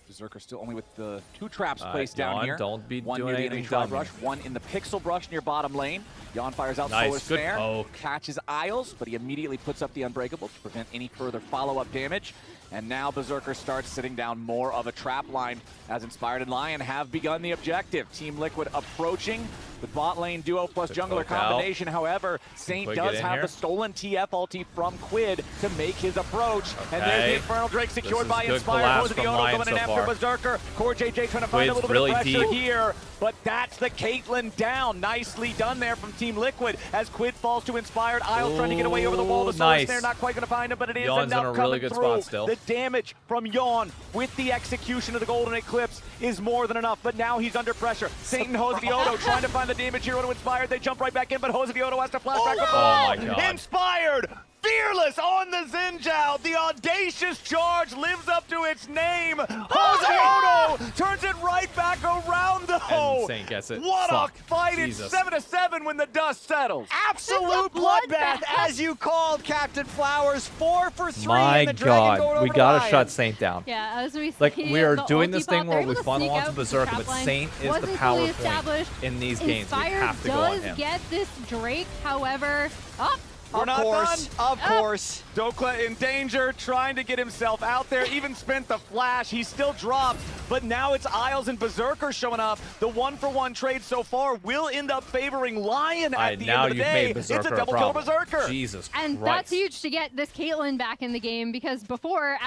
Berserker still only with the 2 traps placed down Yon, here. don't be one doing near the anything enemy drive dumb rush, here. one in the pixel brush near bottom lane. Yon fires out Nice, Solar good Snare, poke. catches Isles, but he immediately puts up the Unbreakable to prevent any further follow-up damage. And now Berserker starts sitting down more of a trap line as Inspired and Lyon have begun the objective. Team Liquid approaching the bot lane duo plus Good jungler poke out. combination. However, Saint Quid does get in have here? the stolen TF ulti from Quid to make his approach. And there's Okay. the Infernal Drake secured is by good Inspired. collapse Goes to the from Odo Lyon going in so after far. Berserker. Core JJ trying to find a Quid's little really bit of pressure deep. here, but that's the Caitlyn down. Nicely done there from Team Liquid as Quid falls to Inspired. Isles trying to get away over the wall. The Solar Nice. Snare not quite going to find him, but it is Yawn's enough in a coming really good through. spot still. The damage from Yawn with the execution of the Golden Eclipse is more than enough, but now he's under pressure. Saint and Jose the Odo trying to find the damage here to Inspired. They jump right back in, but Jose the Odo has to flash back up the Oh wall. my God. Inspired Fearless on the Zinjao. The audacious charge lives up to its name. Jose turns it right back around, though. And Saint gets it. What Fuck. a fight. Jesus. It's 7-7 when the dust settles. Absolute bloodbath, as you called, Captain Flowers. 4 for 3. My and the Dragon going God, over we to gotta Lion. shut Saint down. Yeah, as we see, Like, we are the doing ulti this pop, thing where they're we able to funnel sneak onto out Berserker, trap but line. Saint is the Wasn't power fully point established. in these games. We Inspired have to go on does him. get this Drake, however, up. We're not done. Of course. Dokla in danger, trying to get himself out there. Even spent the flash. He still dropped, but now it's Isles and Berserker showing up. The 1-for-1 trade so far will end up favoring Lion at the end of the day. It's a double kill Berserker. Jesus And Christ. that's huge to get this Caitlyn back in the game, because before,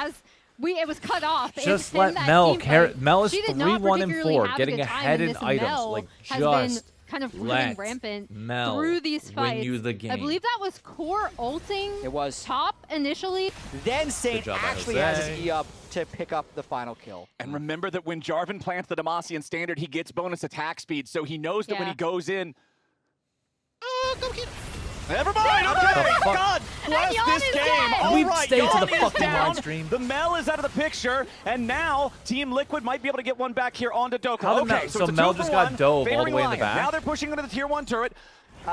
it was cut off. Just in let that Mel team carry. fight. Mel is She did not 3-1 and particularly 4, have a getting good time ahead in this. items. Mel Like, has just been kind of let running rampant Mel through these win fights. you the game. I believe that was Core ulting. It was. Top initially. Then Saint job by actually Jose. has his E up to pick up the final kill. And remember that when Jarvan plants the Demacian Standard, he gets bonus attack speed, so he knows that when he goes in... Never mind, okay! God bless this game! All We've right, stayed to Yon the is fucking down. live stream. The Mel is out of the picture, and now Team Liquid might be able to get one back here onto Dokla. How did Okay, Mel- so so it's a Mel 2-for-1, just got dove all the favoring way in the Lion. back? Now they're pushing into the tier 1 turret.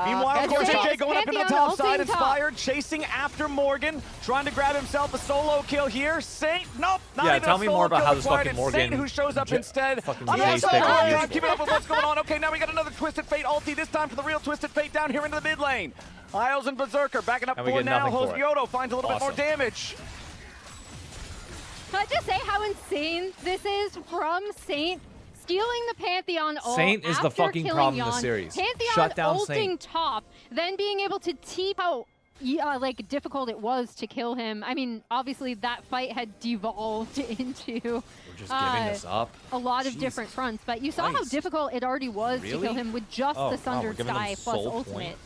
Meanwhile, of course, Pantheon JJ going up into the Pantheon top side, ulting top. Inspired, chasing after Morgan, trying to grab himself a solo kill here. Saint, nope, not Yeah, even tell a me solo more about kill how this required. fucking It's Morgan Saint who shows up instead. fucking I'm Jay also stick is hard time useful. keeping up with what's going on. Okay, now we got another Twisted Fate ulti, this time for the real Twisted Fate down here into the mid lane. Isles and Berserker backing up And we for get now. nothing for it. Hosbioto finds a little bit more Awesome. damage. Can I just say how insane this is from Saint? Stealing the Pantheon ult Saint is the after fucking killing problem in the Yon. series. Pantheon Shut down ulting Saint. top, then being able to teep how like difficult it was to kill him. I mean, obviously that fight had devolved into We're just giving this up. a lot of Jesus different fronts, but you saw how Christ. difficult it already was to Really? kill him with just Oh, the God, Sundered we're giving them Sky plus soul ultimate. point.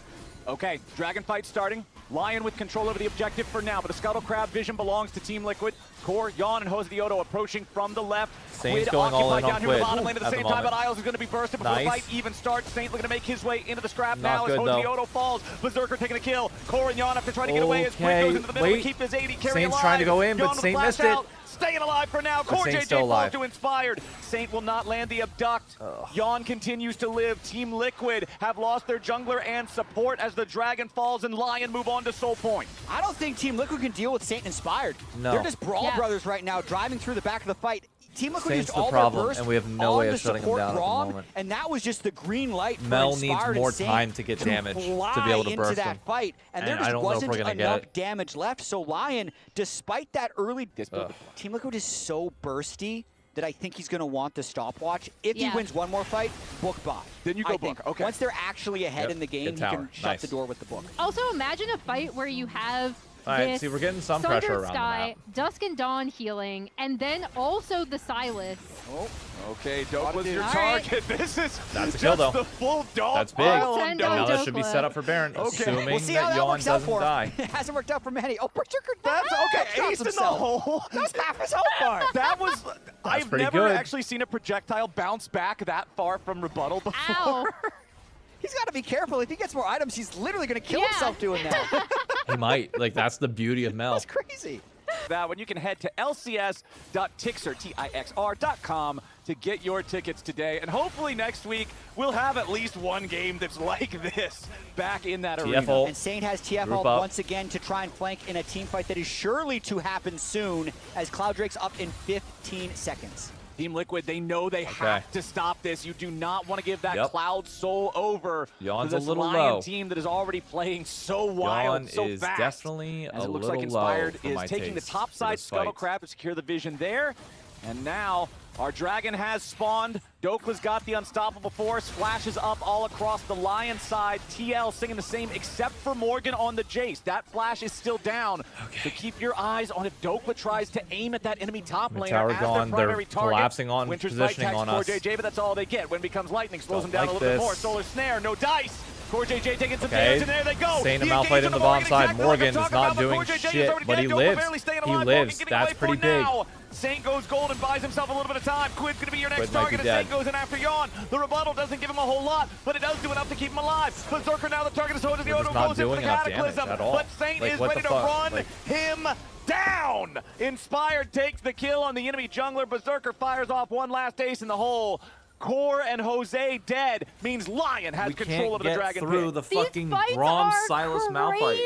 Okay, Dragon fight starting. Lion with control over the objective for now, but the Scuttle Crab vision belongs to Team Liquid. Core, Yon, and Hosbioto approaching from the left. Saint's Quid going all in occupied on down here in the Quid bottom lane at the at the same time, moment. but Isles is going to be bursted before the Nice. fight even starts. Saint looking to make his way into the scrap Not now as good, though. Hosbioto falls. Berserker taking a kill. Core and Yon have to try to get away as Quid Okay, goes into the middle wait. to keep his 80 carry Saint's alive. trying to go in, but Yon with a Saint flash missed it. out. Staying alive for now. Core Saint's JJ still falls alive. to Inspired. Saint will not land the abduct. Yon continues to live. Team Liquid have lost their jungler and support as the Dragon falls and Lion move on to Soul Point. I don't think Team Liquid can deal with Saint Inspired. No. They're just Brawl Brothers right now, driving through the back of the fight. Team Liquid Saint's used the all problem, their burst and we have no way on of to shutting them support down at the Braum, moment. and that was just the green light for Mel needs Inspired more and Saint time to get damage to be able to fly burst into that him. fight, and there And I just don't know if wasn't we're gonna get enough it. damage left. So Lion, despite that early, Team Liquid is so bursty that I think he's going to want the stopwatch. If he wins one more fight, book buy. Then you go I think. book, okay. Once they're actually ahead in the game, Good he tower. can shut Nice. the door with the book. Also, imagine a fight where you have All right, this see, we're getting some Sundered pressure around the Sky, map. Dusk and Dawn healing, and then also the Silas. Oh, okay, Dope was your All right. target. This is That's a just kill, though. the full dog That's big. pile on Send Dope. on Now that should be Dokla. set up for Baron, Okay. assuming we'll see how that that Yon works out doesn't for him. die. It hasn't worked out for many. Oh, Berserker, That's okay. Ace in the hole. That's half his health bar. That was. I've pretty never good. actually seen a projectile bounce back that far from rebuttal before. Ow. He's got to be careful. If he gets more items, he's literally going to kill Yeah. himself doing that. He might. Like, that's the beauty of Mel. That's crazy. That when you can head to lcs.tixer.com to get your tickets today, and hopefully next week we'll have at least one game that's like this back in that arena. TFO. And Saint has TF Group ult up. once again to try and flank in a team fight that is surely to happen soon as Cloud Drake's up in 15 seconds. Team Liquid, they know they have to stop this. You do not want to give that Yep. Cloud Soul over Yon's to a this little Lion low. team that is already playing so wild, Yon so is fast. definitely As a it looks little like Inspired low for is my taking the taste top for side this Scuttle fight. Crab to secure the vision there. And now our Dragon has spawned. Dokla's got the unstoppable force. Flashes up all across the Lion side. TL singing the same except for Morgan on the Jace. That flash is still down. So keep your eyes on if Dokla tries to aim at that enemy top laner tower as gone. their They're primary target. collapsing on, Winter's positioning Light on tags us. for JJ, but that's all they get. When it becomes lightning, slows Don't them down like a little bit this. more. Solar Snare, no dice. CoreJJ taking some damage, and there they go. Saint Malphite in the bottom side. Morgan is not doing shit, but he lives. He lives. That's pretty big. Saint goes gold and buys himself a little bit of time. Quid's going to be your next target, and Saint goes in after Yawn. The rebuttal doesn't give him a whole lot, but it does do enough to keep him alive. Berserker now the target is Jose. The Odo goes in for the Cataclysm, but Saint is ready to run him down. Inspired takes the kill on the enemy jungler. Berserker fires off one last ace in the hole. Core and Jose dead means Lyon has control of the Dragon through Pit. the fucking Braum Silas Malphite.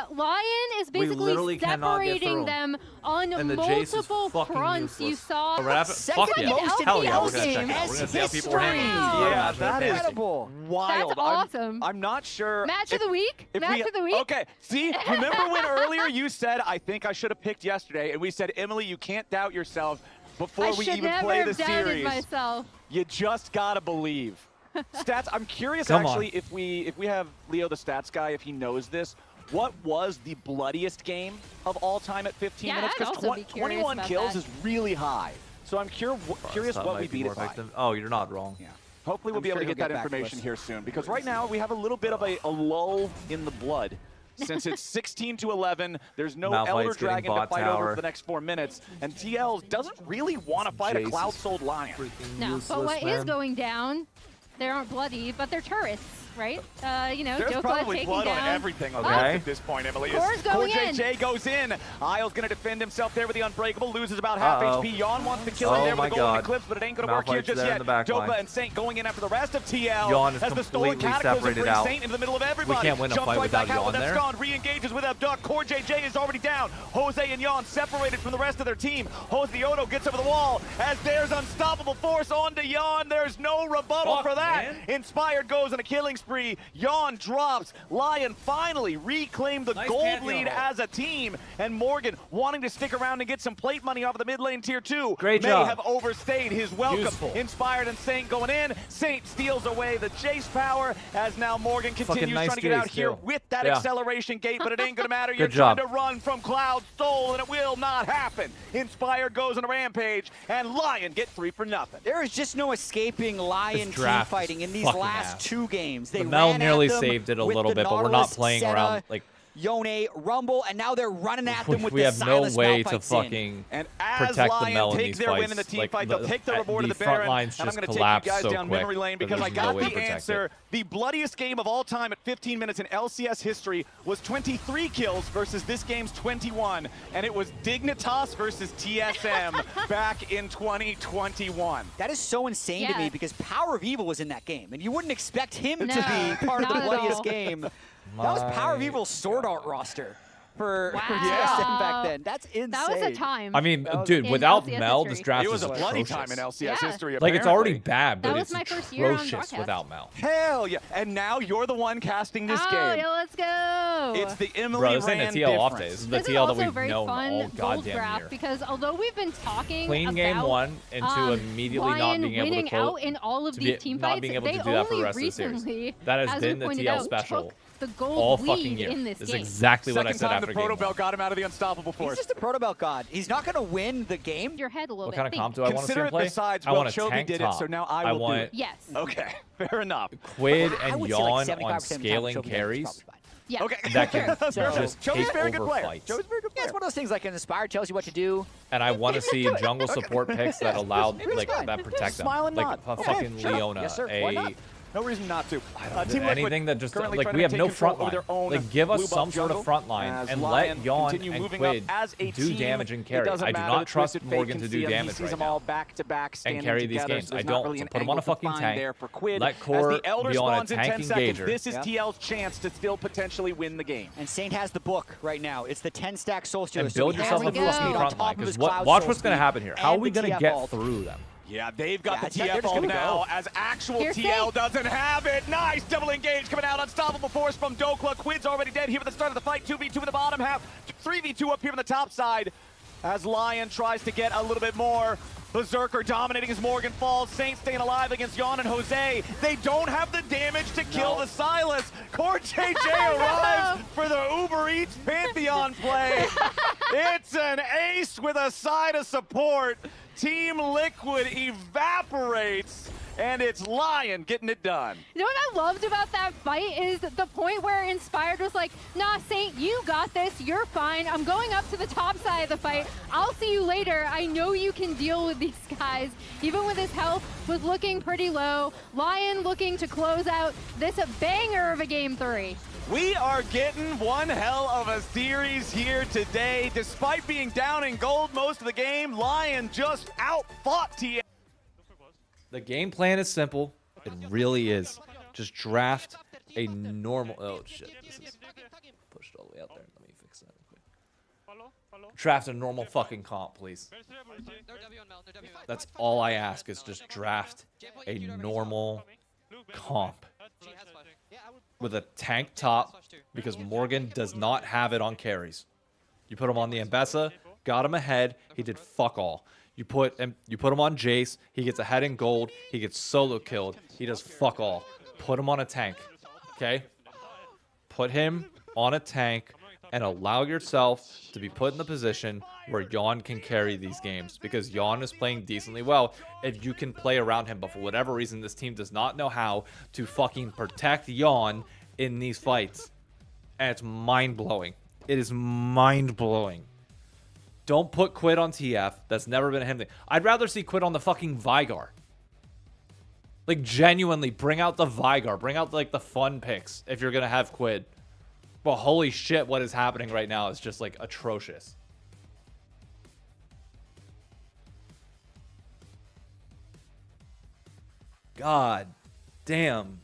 Lyon is basically separating them on multiple fronts. You saw fuck yeah. Hell yeah, we're gonna check out. We're gonna see how people are handling this. Yeah, that is incredible. Wild. That's awesome. I'm not sure. Match of the week? Match of the week? Okay, see, remember when earlier you said, I think I should have picked yesterday, and we said, Emily, you can't doubt yourself before we even play the series. Myself. You just gotta believe. Stats. I'm curious actually if we have Leo the stats guy, if he knows this. What was the bloodiest game of all time at 15 minutes? Because 21 kills is really high. So I'm curious what we beat it by. Oh, you're not wrong. Yeah. Hopefully we'll be able to get that information here soon. Because right now we have a little bit of a lull in the blood. Since it's 16-11, there's no Elder Dragon to fight over for the next 4 minutes, and TL doesn't really want to fight a Cloud Souled Lion. No, but what is going down, they aren't bloody, but they're turrets, right? You know, there's probably blood on everything at this point, Emily. CoreJJ goes in. Isle's going to defend himself there with the Unbreakable, loses about half HP. Yawn wants to kill him there with the Golden Eclipse, but it ain't going to work here just yet. Dopa and Saint going in after the rest of TL. Yawn is as the stolen Cataclysm brings Saint into the middle of everybody. We can't win a fight without Yawn there. Re-engages with Abduct. CoreJJ is already down. Jose and Yawn separated from the rest of their team. Jose the Odo gets over the wall as there's unstoppable force onto Yawn. There's no rebuttal for that. Inspired goes on a killing spree. Yawn drops. Lyon finally reclaimed the gold lead as a team, and Morgan wanting to stick around and get some plate money off of the mid lane tier 2. Great may job. have overstayed his welcome. Inspired and Saint going in. Saint steals away the chase power as now Morgan continues trying to get out here with that acceleration gate, but it ain't gonna matter. You're trying to run from Cloud Soul, and it will not happen. Inspired goes on a rampage, and Lyon get 3 for nothing. There is just no escaping Lyon team fighting in these last 2 games. They Mel nearly saved it a little bit, but we're not playing around like Yone, Rumble, and now they're running at them with we the have no way to fucking and protect the Mel in these their win in the team fight, they'll take the reward of the Baron, lines and I'm just going to take you guys down quick. memory lane because I got the answer. The bloodiest game of all time at 15 minutes in LCS history was 23 kills versus this game's 21, and it was Dignitas versus TSM back in 2021. That is so insane to me because Power of Evil was in that game, and you wouldn't expect him to be part of the bloodiest game. That was Power of Evil's Sword Art roster for TSM back then. That's insane. That was a time. I mean, dude, without Mel, this draft was a bloody time in LCS history. Like, it's already bad, but it's my first year on atrocious without Mel. Hell yeah. And now you're the one casting this game. Yeah, let's go. It's the Emily Rand TL off days. This is the TL that we've known all goddamn year. Because although we've been talking clean game 1 into immediately not being able to out in all of these team fights, they only recently that has been the TL special. The gold all fucking year. In this is game. exactly what I said after the Proto Belt got him out of the unstoppable force. He's just a Proto Belt god. He's not going to win the game. Your head a little what bit. Kind of comp do I want to see him play? I want a tank did top. It, so now I will do it. Yes. Okay, fair enough. Quid and Yawn on scaling carries. Yeah. Okay. That can just take over fights. Yeah, it's one of those things like an Inspire tells you what to do. And I want to see jungle support picks that allow, like, that protect them. Like a fucking Leona, No reason not to. Anything that just, like, we have no front line. Like, give us some sort of front line and let Yawn and Quid do damage and carry. I do not trust Morgan to do damage right now and carry these games. I don't. So put him on a fucking tank. Let Core be on a tank engager. This is TL's chance to still potentially win the game. And Saint has the book right now. It's the 10-stack Soul Stealer. And build yourself a fucking front line. Because watch what's going to happen here. How are we going to get through them? Yeah, they've got the TF ult now, as actual TL doesn't have it. Nice double engage coming out. Unstoppable force from Dokla. Quid's already dead here at the start of the fight. 2v2 in the bottom half. 3v2 up here on the top side as Lyon tries to get a little bit more. Berserker dominating as Morgan falls. Saint staying alive against Yawn and Jose. They don't have the damage to kill the Silas. CoreJJ arrives for the Uber Eats Pantheon play. It's an ace with a side of support. Team Liquid evaporates and it's Lyon getting it done. You know what I loved about that fight is the point where Inspired was like, nah, Saint, you got this. You're fine. I'm going up to the top side of the fight. I'll see you later. I know you can deal with these guys. Even with his health was looking pretty low. Lyon looking to close out this banger of a Game 3. We are getting one hell of a series here today. Despite being down in gold most of the game, Lyon just out-fought TL. The game plan is simple. It really is. Just draft a normal... Oh, shit. This is pushed all the way out there. Let me fix that real quick. Draft a normal fucking comp, please. That's all I ask is just draft a normal comp. With a tank top, because Morgan does not have it on carries. You put him on the Ambessa, got him ahead, he did fuck all. You put him on Jace, he gets ahead in gold, he gets solo killed, he does fuck all. Put him on a tank, okay? Put him on a tank and allow yourself to be put in the position where Yon can carry these games, because Yon is playing decently well if you can play around him. But for whatever reason, this team does not know how to fucking protect Yon in these fights. And it's mind-blowing. It is mind-blowing. Don't put Quid on TF. That's never been a him thing. I'd rather see Quid on the fucking Vigar. Like, genuinely, bring out the Vigar. Bring out, like, the fun picks if you're going to have Quid. But holy shit, what is happening right now is just, like, atrocious. God damn.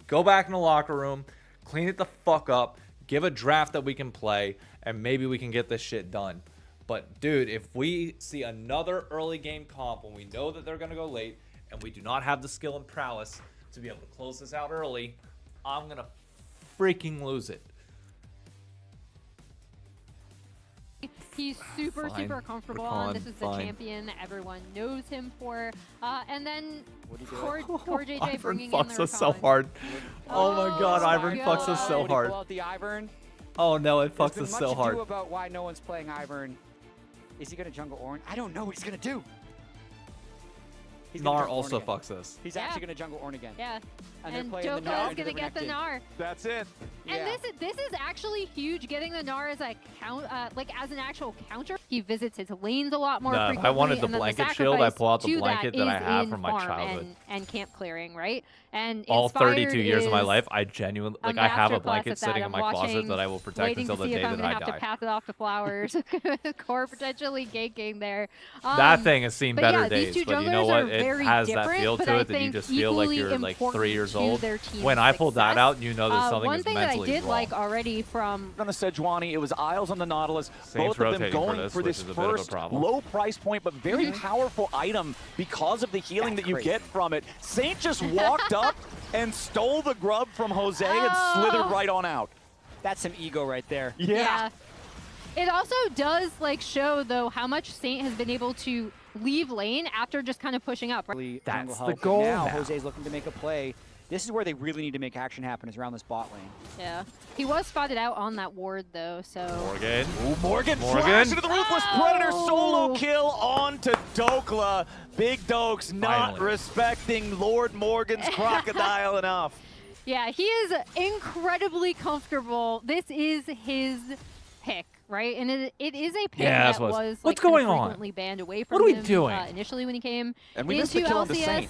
Go back in the locker room, clean it the fuck up, give a draft that we can play, and maybe we can get this shit done. But, dude, if we see another early game comp when we know that they're going to go late and we do not have the skill and prowess to be able to close this out early, I'm going to freaking lose it. He's super comfortable on. This is the champion that everyone knows him for. And then Core JJ bringing in the fucks us so hard. Oh my god, Ivern fucks us so hard. Oh no, it fucks us so hard. About why no one's playing Ivern. Is he going to jungle Ornn? I don't know what he's going to do. Gnar also fucks us. He's actually going to jungle Ornn again. Yeah. And Doka is going to get the Gnar. That's it. And this is actually huge, getting the Gnar as a as an actual counter. He visits his lanes a lot more frequently. I wanted the blanket shield. I pull out the blanket that I have from my childhood. And camp clearing, right? And all 32 years of my life, I genuinely, like, I have a blanket sitting in my closet that I will protect until the day that I die. Waiting to see if I'm going to have to pass it off to Flowers. Core potentially ganking there. That thing has seen better days, but you know what? It has that feel to it that you just feel like you're like 3 years old. When I pulled that out, you know that something is mentally wrong. One thing that I did like already from on the Sejuani, it was Isles on the Nautilus. Both of them going for this first low price point but very powerful item because of the healing that you get from it. Saint just walked up and stole the grub from Jose and slithered right on out. That's some ego right there. Yeah. It also does like show though how much Saint has been able to leave lane after just kind of pushing up. Right? That's the goal now. Jose's looking to make a play. This is where they really need to make action happen, is around this bot lane. Yeah. He was spotted out on that ward, though, so... Morgan. Ooh, Morgan flash into the Ruthless Predator solo kill onto Dokla. Big Dokes not respecting Lord Morgan's crocodile enough. Yeah, he is incredibly comfortable. This is his pick, right? And it is a pick that was like, frequently banned away from him. What are we doing? Initially when he came and we missed the kill on the Saint.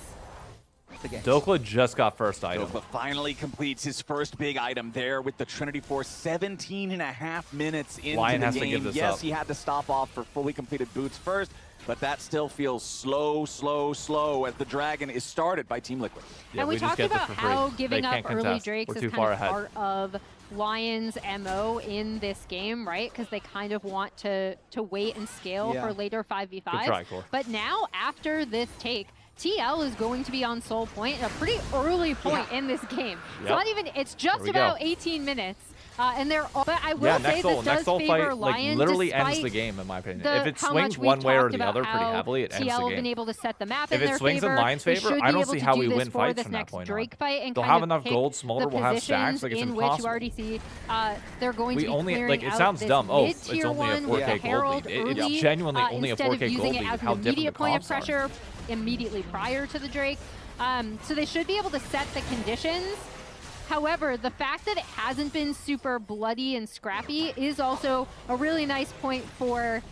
Dokla just got first item. Dokla finally completes his first big item there with the Trinity Force. 17.5 minutes into Lyon the has game. To give this yes, up. He had to stop off for fully completed boots first, but that still feels slow as the Dragon is started by Team Liquid. Yeah, and we talked about how giving up early Drakes is kind of part of Lyon's MO in this game, right? Because they kind of want to wait and scale for later 5v5s. But now, after this take, TL is going to be on Soul Point at a pretty early point in this game. It's not even, it's just about 18 minutes. And but I will say this does favor fight, Lyon, literally ends the game, in my opinion. If it swings one way or the other pretty heavily, it ends the game. Been able to set the map if in it their swings favor, in Lion's favor, I don't see how we win fights from that next point Drake on. fight and They'll have enough gold, Smolder will have stacks, like it's in impossible. which you already see they're going to be only, clearing it sounds out dumb. This oh, it's only a one 4K gold lead. It's genuinely only a 4K gold lead. How different the point of comps are. pressure immediately prior to the Drake. So they should be able to set the conditions. However, the fact that it hasn't been super bloody and scrappy is also a really nice point for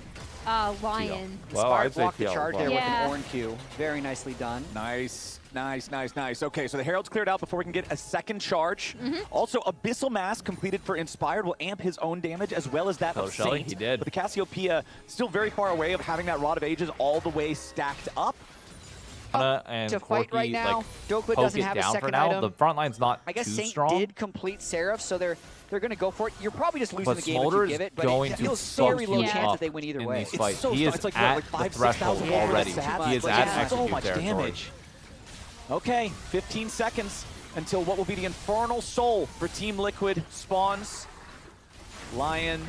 Lyon. Well, I'd blocked the charge there with an Orn Q. Very nicely done. Nice, nice, nice, nice. Okay, so the Herald's cleared out before we can get a second charge. Also, Abyssal Mask completed for Inspired will amp his own damage as well as that of Saint. He did. But the Cassiopeia still very far away of having that Rod of Ages all the way stacked up. And to fight right now, Dokla poke doesn't it have a down second for now. item. The front line's not I guess too Saint strong. did complete Seraph, so they're going to go for it. You're probably just losing But the game Smolder if you give it, but going it to feels very low fuck chance you that they win either in way. these fights. So he is it's like, at what, like the 5,000, threshold 6,000 already. stats? He is Like, at yeah, so execute much territory. damage. Okay, 15 seconds until what will be the Infernal Soul for Team Liquid spawns. Lyon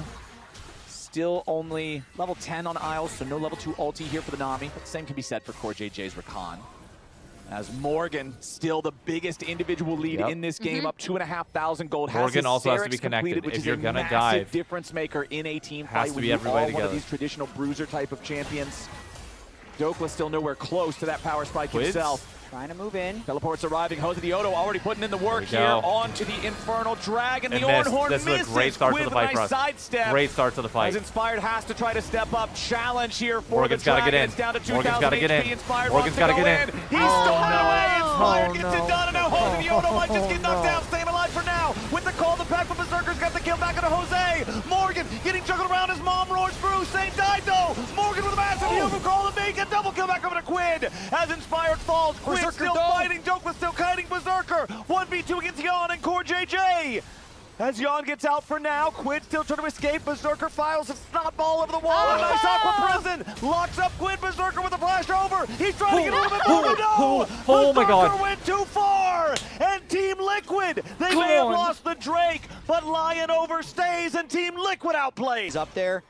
still only level 10 on Isles, so no level 2 ulti here for the Nami, but the same can be said for Core JJ's Rakan. As Morgan, still the biggest individual lead in this game, up 2,500 gold. Morgan also has to be connected. Which if is you're a gonna massive dive, difference maker in a team has fight. to be everybody One together. of these traditional bruiser type of champions. Dokla still nowhere close to that power spike himself. Trying to move in. Teleport's arriving. Jose Diodo already putting in the work here onto the Infernal Dragon. The Ornhorn misses. This is a great start to the fight for us. Sidestep. Great start to the fight. As Inspired has to try to step up. Challenge here for Morgan's the Dragon. Gotta get in. It's down to 2,000 Morgan's gotta get HP. in. Inspired Morgan's wants to gotta go get in. He's stolen away. Inspired gets no. it done. And now Jose Diodo might just get knocked down. Staying alive for now. With the call, the pack from Berserker's got the kill back into Jose. Morgan getting juggled around as Mom roars through. Saint died though. Morgan with a massive heal from call to make a double kill back over to Quid. As Inspired falls. Quid still fighting. Dokla still kiting Berserker. 1v2 against Jan and Core JJ. As Jan gets out for now, Quid still trying to escape. Berserker files a snot ball over the wall. A nice Aqua Prison. Locks up Quid. Berserker with a flash over. He's trying to get a little bit more. Oh my God. Berserker went too far. And Team Liquid, they may have lost the Drake, but Lyon overstays and Team Liquid outplays. Up there.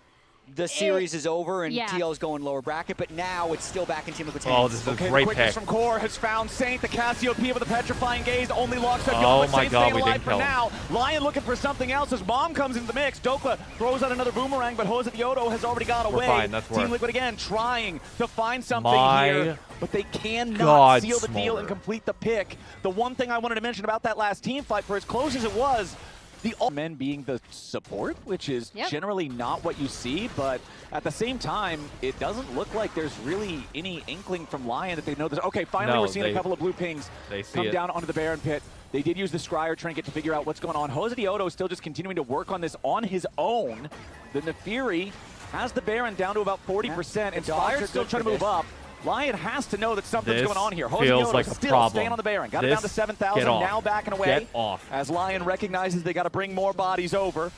The series is over and TL's going lower bracket, but now it's still back in Team Liquid's hands. Oh, this is a great pick. From Core has found Saint. The Cassiopeia with the petrifying gaze only locks up. Oh my Saint God, staying we alive didn't for kill him. now. Lyon looking for something else as Mom comes into the mix. Dokla throws out another boomerang, but Jose Diodo has already got away. Fine, that's Team worth. Liquid again trying to find something here, but they cannot God, seal the deal Smolder. and complete the pick. The one thing I wanted to mention about that last team fight, for as close as it was, the men being the support, which is generally not what you see, but at the same time, it doesn't look like there's really any inkling from Lyon that they know this. Okay, finally we're seeing a couple of blue pings come down onto the Baron pit. They did use the Scryer trinket to figure out what's going on. Jose Diodo is still just continuing to work on this on his own. The Nefiri has the Baron down to about 40%. Inspired still trying to move up. Lyon has to know that something's going on here. Jose feels Diodo like a still problem. staying on the Baron. Got it down to 7,000, now backing away. Get off. As Lyon recognizes they got to bring more bodies over.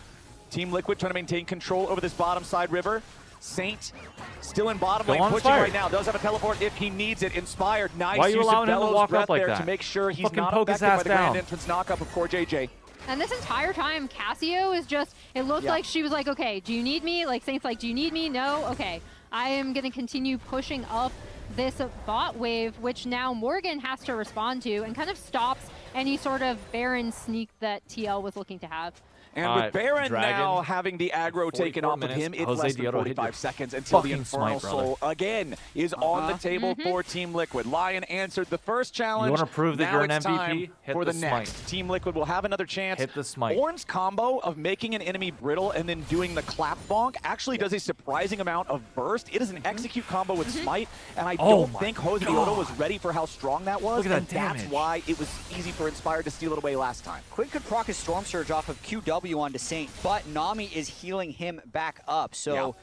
Team Liquid trying to maintain control over this bottom side river. Saint still in bottom lane, pushing right now. Does have a teleport if he needs it. Inspired, nice Why are you use allowing of him to Bellows walk breath up like there that? to make sure he's Fucking not poke his affected by ass the grand down. entrance knockup of Core JJ. And this entire time, Cassio is just, it looked like she was like, okay, do you need me? Like, Saint's like, do you need me? No? Okay. I am going to continue pushing up this bot wave, which now Morgan has to respond to and kind of stops any sort of Baron sneak that TL was looking to have. And with Baron now having the aggro taken off of him, it's less than 45 seconds until the Infernal Soul again is on the table for Team Liquid. Lyon answered the first challenge. You want to prove that you're an MVP? Hit for the the smite. next. Team Liquid will have another chance. Hit the smite. Ornn's combo of making an enemy brittle and then doing the clap bonk actually does a surprising amount of burst. It is an execute combo with smite, and I don't think Jose Diodo was ready for how strong that was. Look at that and that's why it was easy for Inspired to steal it away last time. Quid could proc his Storm Surge off of QW onto Saint, but Nami is healing him back up. So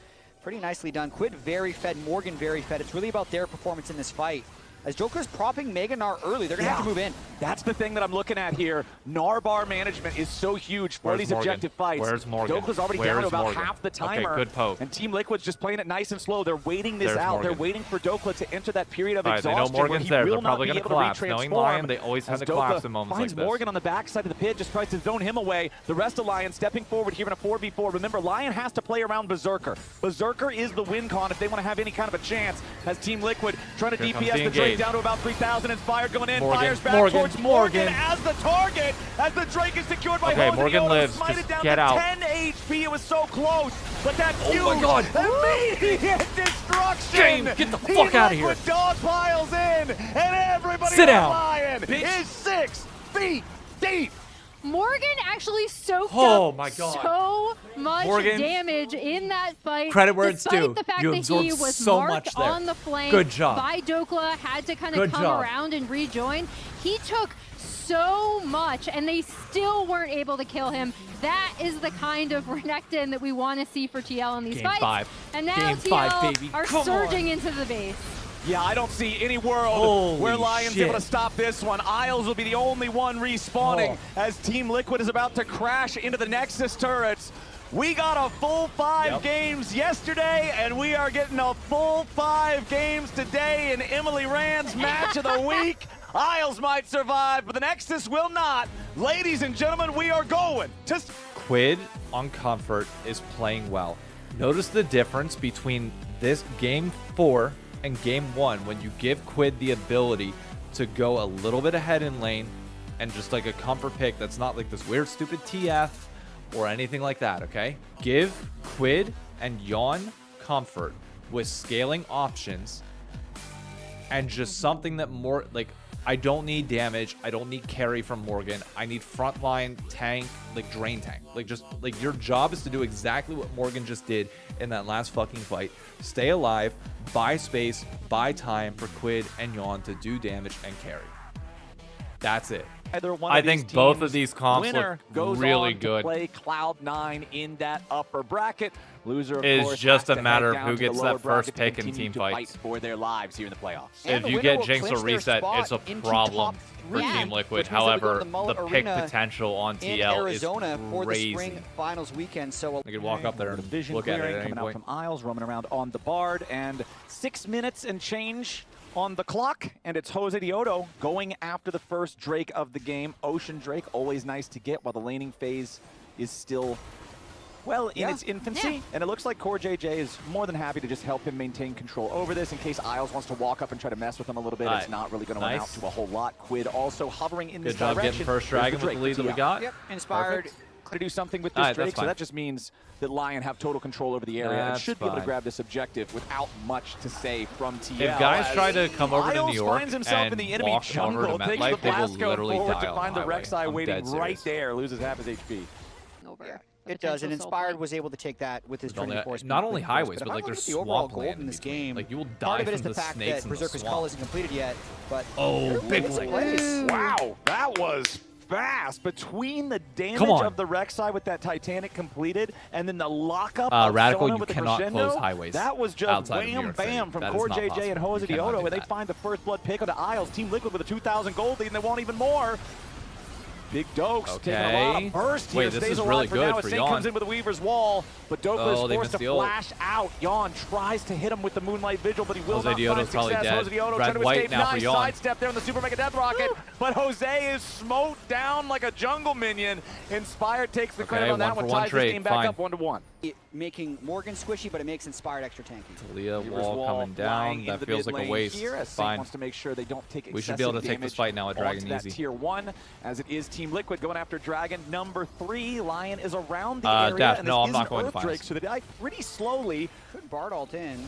pretty nicely done. Quid very fed, Morgan very fed. It's really about their performance in this fight. As Joker's propping Mega Gnar early, they're going to have to move in. That's the thing that I'm looking at here. Gnar bar management is so huge for these objective fights. Where's Morgan? Dokla's already down to about half the timer. Okay, good poke. And Team Liquid's just playing it nice and slow. They're waiting this out. They're waiting for Dokla to enter that period of exhaustion. They know Morgan's there. They're probably going to collapse. Knowing Lion, they always tend to collapse in moments like this. Finds Morgan on the backside of the pit, just tries to zone him away. The rest of Lion stepping forward here in a 4v4. Remember, Lion has to play around Berserker. Berserker is the win con if they want to have any kind of a chance. As Team Liquid trying to DPS the Drake down to about 3,000. Inspired going in, fires back towards Morgan as the target, as the Drake is secured by Jose. Morgan lives, just get out. 10 HP, it was so close, but that huge, my God. immediate destruction. Get the fuck out of here. Dog piles in, and everybody Sit down. Lion is 6 feet deep. Morgan actually soaked up so much damage in that fight. Credit where it's despite due. the fact You that absorbed he was so marked much there. on the flank Good job. by Dokla, had to kind of come around and rejoin. He took so much, and they still weren't able to kill him. That is the kind of Renekton that we want to see for TL in these fights. 5. And now Game TL 5, baby. are surging into the base. Yeah, I don't see any world where Lion's able to stop this one. Isles will be the only one respawning as Team Liquid is about to crash into the Nexus turrets. We got a full 5 games yesterday, and we are getting a full 5 games today in Emily Rand's match of the week. Isles might survive, but the Nexus will not. Ladies and gentlemen, we are going to... Quid on Comfort is playing well. Notice the difference between this Game 4 and Game 1 when you give Quid the ability to go a little bit ahead in lane and just like a comfort pick that's not like this weird stupid TF or anything like that, okay? Give Quid and Yawn comfort with scaling options and just something that more like I don't need damage. I don't need carry from Morgan. I need frontline tank, like drain tank. Like just like your job is to do exactly what Morgan just did in that last fucking fight. Stay alive, buy space, buy time for Quid and Yawn to do damage and carry. That's it. I think both of these comps look really good. Play Cloud9 in that upper bracket. Loser, of is course, just has a to matter head of who down to the gets lower that first bracket pick in team fights. Fight for their lives here in the playoffs. If you get Jinx or Reset, it's a problem for Team Liquid. However, the pick potential on TL is for the crazy. spring finals weekend. So I could walk up there and vision look at it at any coming out point. from Isles, roaming around on the Bard, and 6 minutes and change on the clock, and it's Jose Diodo going after the first Drake of the game. Ocean Drake, always nice to get while the laning phase is still, well, in its infancy. And it looks like Core JJ is more than happy to just help him maintain control over this in case Isles wants to walk up and try to mess with him a little bit. It's not really going to amount to a whole lot. Quid also hovering in this direction. Good job getting first dragon with the lead that we got. Yep, Inspired. Perfect. To do something with this Drake, so that just means that Lion have total control over the area and should be able to grab this objective without much to say from TL. If guys try to come over to New York finds himself in the enemy walk jungle, over to takes the MetLife, they will blast going literally forward die to on find the highway. Rek'Sai waiting dead right serious. there, loses half his HP. It does, and Inspired was able to take that with his Trinity Force. Not only highways, but like there's the overall swamp gold land in this game. Like you will Part die of it is from the the fact snakes that in the Berserker's swamp. Call isn't completed yet, but big place. Wow, that was fast. Between the damage of the Rek'Sai with that Titanic completed and then the lockup of Radical, Sona you with the cannot crescendo, close highways that was just outside of New wham York bam City. from That is Core not JJ possible. and Jose You cannot Diodo, do and they that. find the first blood pick onto Isles. Team Liquid with a 2,000 gold lead, and they won't even more. Big Dokes taking a lot of burst here. Wait, this stays is really alive for good now. for Saint Yawn. comes in with a Weaver's Wall, but Dokla is forced to the ult. flash out. Yawn tries to hit him with the Moonlight Vigil, but he will Jose not Diodo's find probably success. dead. Jose Diodo Red trying to white escape. now for Nice Yawn. sidestep there on the Super Mega Death Rocket, but Jose is smote down like a jungle minion. Inspired takes the credit on that one, ties this game back up 1-1. Making Morgan squishy, but it makes Inspired extra tanky. Talia wall coming down. That feels like a waste. Here, as Fine. wants to make sure they don't take We should be able to take this fight now at Dragon that easy. tier 1, as it is Team Liquid going after Dragon number 3. Lion is around the area, Death. and No, this I'm not is going to Earth finals. Drake, so they die pretty slowly. Good Bard ult in.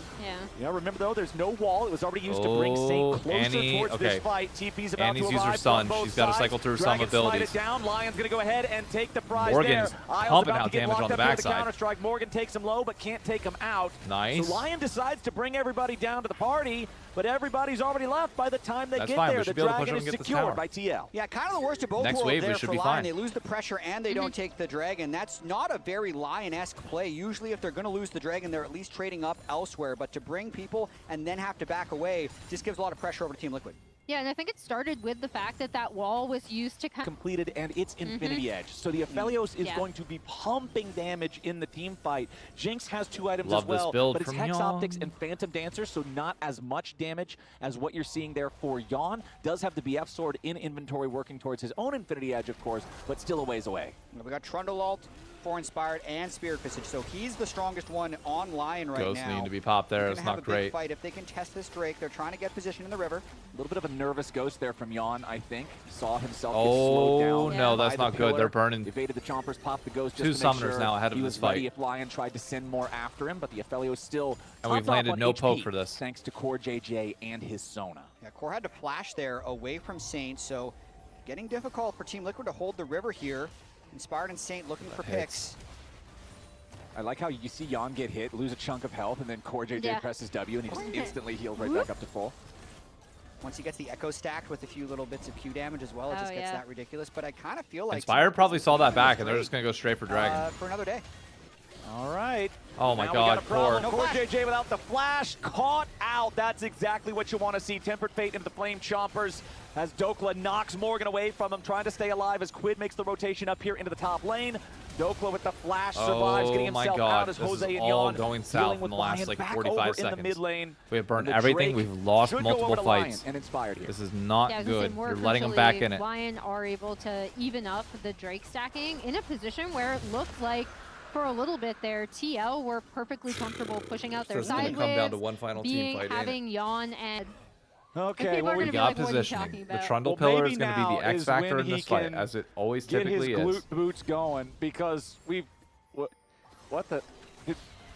Yeah. Remember though, there's no wall. It was already used to bring Saint closer Annie, towards this fight. TP's about Annie's to used her arrive stun. from both She's got to sides. cycle through some Dragon slide abilities. it down. Lion's going to go ahead and take the prize Morgan's there. Isles pumping about out to get damage locked on the up here with backside. Counter-Strike. but Morgan takes him low, but can't take him out. Nice. So Lyon decides to bring everybody down to the party, but everybody's already left by the time they That's get fine. there. We should The be able to push dragon them is and get this secured tower. by TL. Yeah, kind of the worst of both Next worlds wave, we there should for be Lyon. fine. They lose the pressure and they don't take the dragon. That's not a very Lion-esque play. Usually if they're going to lose the dragon, they're at least trading up elsewhere. But to bring people and then have to back away just gives a lot of pressure over to Team Liquid. Yeah, and I think it started with the fact that that wall was used to completed, and it's Infinity Edge. So the Aphelios is going to be pumping damage in the team fight. Jinx has 2 items as well, but it's Hex Optics and Phantom Dancer, so not as much damage as what you're seeing there for Yon. Does have the BF sword in inventory working towards his own Infinity Edge, of course, but still a ways away. We got Trundle ult for Inspired and Spirit Visage, so he's the strongest one on Lyon right now. Ghosts need to be popped there. It's not great. Fight if they can test this Drake. They're trying to get position in the river. A little bit of a nervous Ghost there from Yon, I think. Saw himself get slowed down. Oh, no, that's not good. They're burning. Evaded the chompers, popped the Ghost just 2 to make summoners sure now ahead of he this was fight. ready if Lyon tried to send more after him, but the Aphelios still and we've landed no HP, poke for this. Thanks to Core JJ and his Sona. Yeah, Core had to flash there away from Saint, so getting difficult for Team Liquid to hold the river here. Inspired and Saint looking for picks. I like how you see Yon get hit, lose a chunk of health, and then Core JJ presses W, and he just instantly heals right back up to full. Once he gets the Echo stacked with a few little bits of Q damage as well, it just gets that ridiculous. But I kind of feel like Inspired probably saw that back, and they're just going to go straight for Dragon. For another day. All right. Oh my God, Core. Core JJ without the flash, caught out. That's exactly what you want to see. Tempered Fate into the Flame Chompers as Dokla knocks Morgan away from him, trying to stay alive as Quid makes the rotation up here into the top lane. Dokla with the flash survives, getting himself out as Jose and Yon going south in the last like 45 seconds. In the mid lane. We have burned everything. We've lost multiple fights. And Inspired here. This is not good. You're letting them back in it. Lyon are able to even up the Drake stacking in a position where it looked like for a little bit there, TL were perfectly comfortable pushing out their side come down to one final team fight, having Yon and okay, well, we got positioning. The Trundle Pillar is going to be the X factor in this fight, as it always typically is. Get his glute boots going, because we've... What the...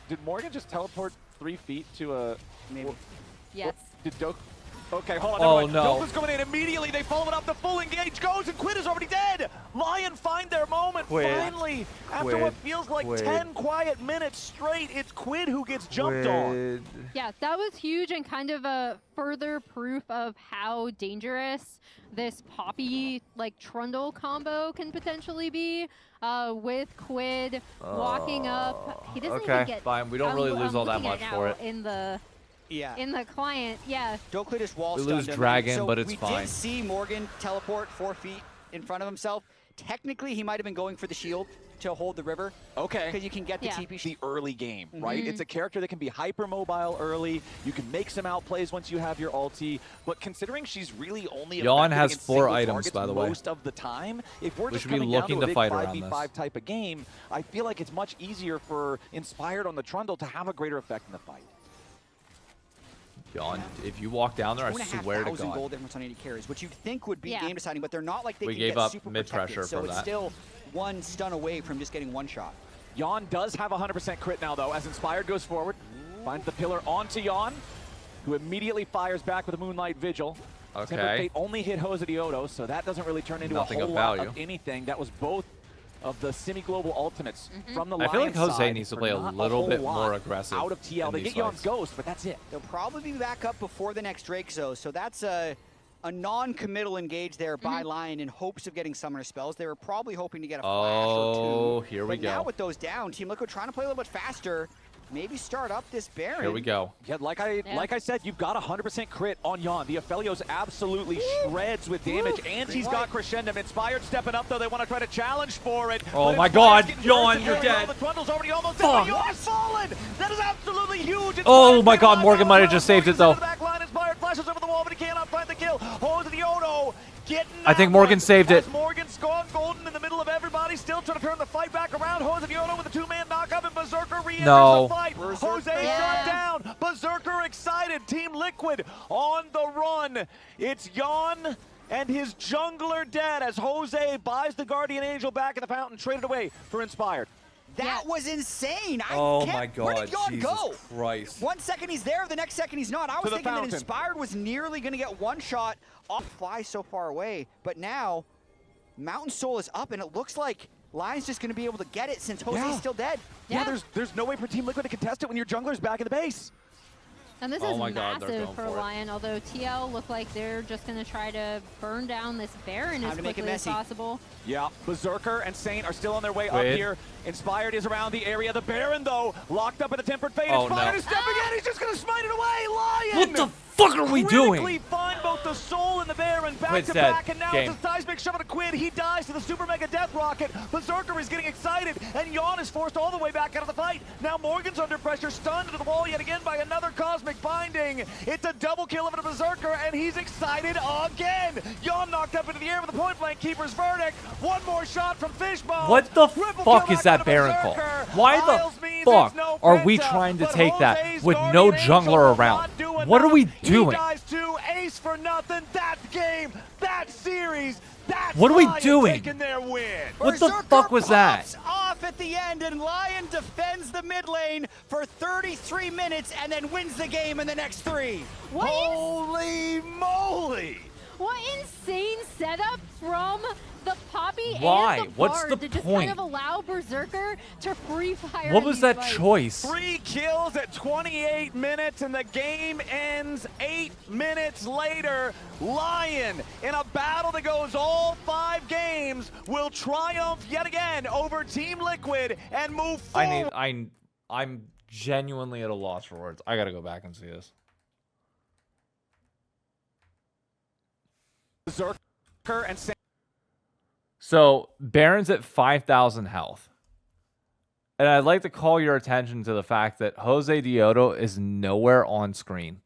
Did Morgan just teleport 3 feet to a... Maybe. Yes. Did Doke... Okay, hold on. Oh, no. Dokla's coming in immediately. They follow it up. The full engage goes, and Quid is already dead. Lyon find their moment. Finally, after what feels like 10 quiet minutes straight, it's Quid who gets jumped on. Yeah, that was huge and kind of a further proof of how dangerous this Poppy like Trundle combo can potentially be. With Quid walking up, he doesn't even get. Fine. We don't really lose all that much for it. In the client, Dokla just wall stunned him. We lose Dragon, but it's fine. We did see Morgan teleport 4 feet in front of himself. Technically, he might have been going for the shield to hold the river. Okay. Because you can get the TP. The early game, right? It's a character that can be hyper mobile early. You can make some outplays once you have your ulti. But considering she's really only Yon has 4 items, by the way. Most of the time, if we're just should be coming looking down to a fight big around 5v5 type of game, I feel like it's much easier for Inspired on the Trundle to have a greater effect in the fight. Yon, if you walk down there, I swear to God. gold difference on 80 carries, which you'd think would be game deciding, but they're not like they can gave get up super mid protected, pressure so for it's that. still 1 stun away from just getting 1 shot. Yon does have 100% crit now, though, as Inspired goes forward, finds the pillar onto Yon, who immediately fires back with a Moonlight Vigil. Okay. Tempered Fate only hit Jose Diodo, so that doesn't really turn into a whole lot of anything. That was both of the semi-global ultimates from the Lion I feel like Jose side needs to play a little bit more aggressive out of TL. They get Yon's Ghost, but that's it. They'll probably be back up before the next Drake Zone, so that's a non-committal engage there by Lyon in hopes of getting summoner spells. They were probably hoping to get a flash or 2. Here we go. But now with those down, Team Liquid trying to play a little bit faster. Maybe start up this Baron. Here we go. Yeah, like I said, you've got 100% crit on Yon. The Aphelios absolutely shreds with damage, and he's got Crescendo. Inspired stepping up, though. They want to try to challenge for it. Oh my God, Yon, you're dead. The Trundle's already almost dead. Yon's fallen. That is absolutely huge. Oh my God, Morgan might have just saved it, though. Inspired flashes over the wall, but he cannot find the kill. Jose Diodo getting I think Morgan saved it. Morgan's gone golden in the middle of everybody, still trying to turn the fight back around. Jose Diodo with a 2-man knockup, and Berserker re-enters the fight. Jose shot down. Berserker excited. Team Liquid on the run. It's Yon and his jungler dead as Jose buys the Guardian Angel back in the fountain, traded away for Inspired. That was insane. Oh my God, where did Yon go? Christ. 1 second he's there, the next second he's not. I was thinking that Inspired was nearly going to get 1 shot off fly so far away, but now Mountain Soul is up, and it looks like Lion's just going to be able to get it since Jose's still dead. Yeah, there's no way for Team Liquid to contest it when your jungler's back in the base. And this is massive for Lyon, although TL look like they're just going to try to burn down this Baron as quickly as possible. Yeah, Berserker and Saint are still on their way up here. Inspired is around the area. The Baron, though, locked up in a Tempered Fate. Inspired is stepping in. He's just going to smite it away. Lion! What the fuck are we doing? Critically find both the Soul and the Baron back to back, and now it's a seismic shove of the Quid. He dies to the Super Mega Death Rocket. Berserker is getting excited, and Yon is forced all the way back out of the fight. Now Morgan's under pressure, stunned to the wall yet again by another Cosmic Binding. It's a double kill of a Berserker, and he's excited again. Yon knocked up into the air with a point blank keeper's verdict. One more shot from Fishbone. What the fuck is that Baron call? Why the fuck are we trying to take that with no jungler around? What are we doing? Dies to Ace for nothing. That game, that series, that's what are we doing? Taking their win. What the fuck was that? Off at the end, and Lion defends the mid lane for 33 minutes and then wins the game in the next 3. Holy moly! What insane setup from the Poppy Why? and the What's Bard the to just point? kind of allow Berserker to free fire. What was that choice? 3 kills at 28 minutes, and the game ends 8 minutes later. Lion, in a battle that goes all 5 games, will triumph yet again over Team Liquid and move forward. I'm genuinely at a loss for words. I gotta go back and see this. Berserker and So Baron's at 5,000 health. And I'd like to call your attention to the fact that Jose Diodo is nowhere on screen.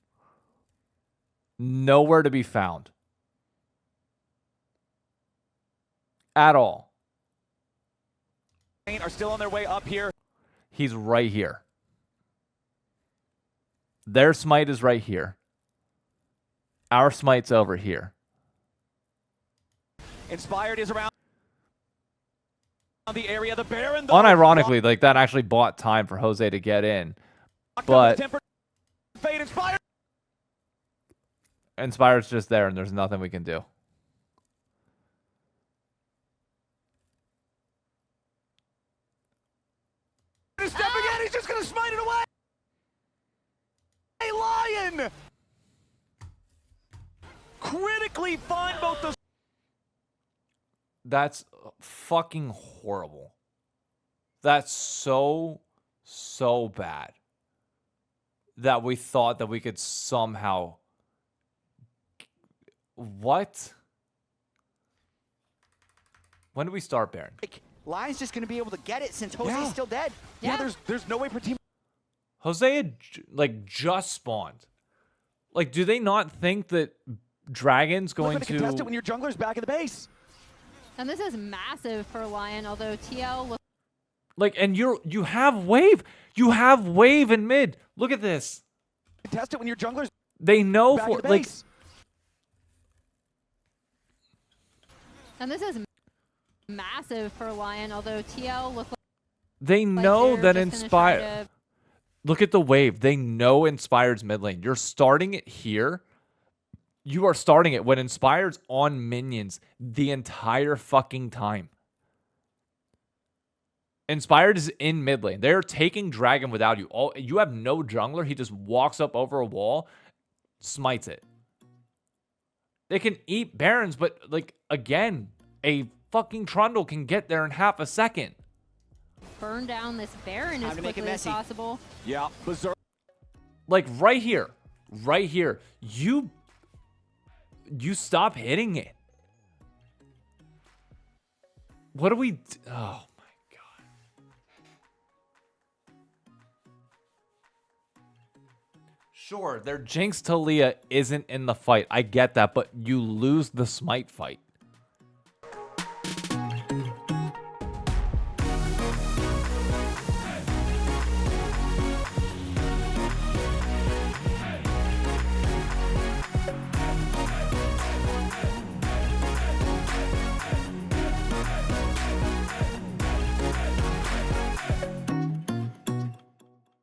Nowhere to be found. At all. Are still on their way up here. He's right here. Their smite is right here. Our smite's over here. Inspired is around the area. The Baron, unironically, like that actually bought time for Jose to get in. But Fate Inspired. Inspired's just there, and there's nothing we can do. He's stepping in. He's just going to smite it away. Hey, Lion! Critically find both the... That's fucking horrible. That's so bad that we thought that we could somehow... What? When did we start, Baron? Lion's just going to be able to get it since Jose's still dead. Yeah, there's no way for Team... Jose had, like, just spawned. Like, do they not think that Dragon's going to... contest it when your jungler's back in the base. And this is massive for Lyon, although TL looks... Like, and you have wave. You have wave in mid. Look at this. Contest it when your jungler's they know back for in the like base. And this is massive for Lyon, although TL looks like they know that Inspired... Look at the wave. They know Inspired's mid lane. You're starting it here. You are starting it when Inspired's on minions the entire fucking time. Inspired is in mid lane. They're taking Dragon without you. You have no jungler. He just walks up over a wall, smites it. They can eat Barons, but, like, again, a fucking Trundle can get there in half a second. Burn down this Baron as quickly as possible. Yeah, Berserk. Like, right here. Right here. You stop hitting it. What do we do? Oh, my God. Sure, their Jinx Talia isn't in the fight. I get that, but you lose the smite fight.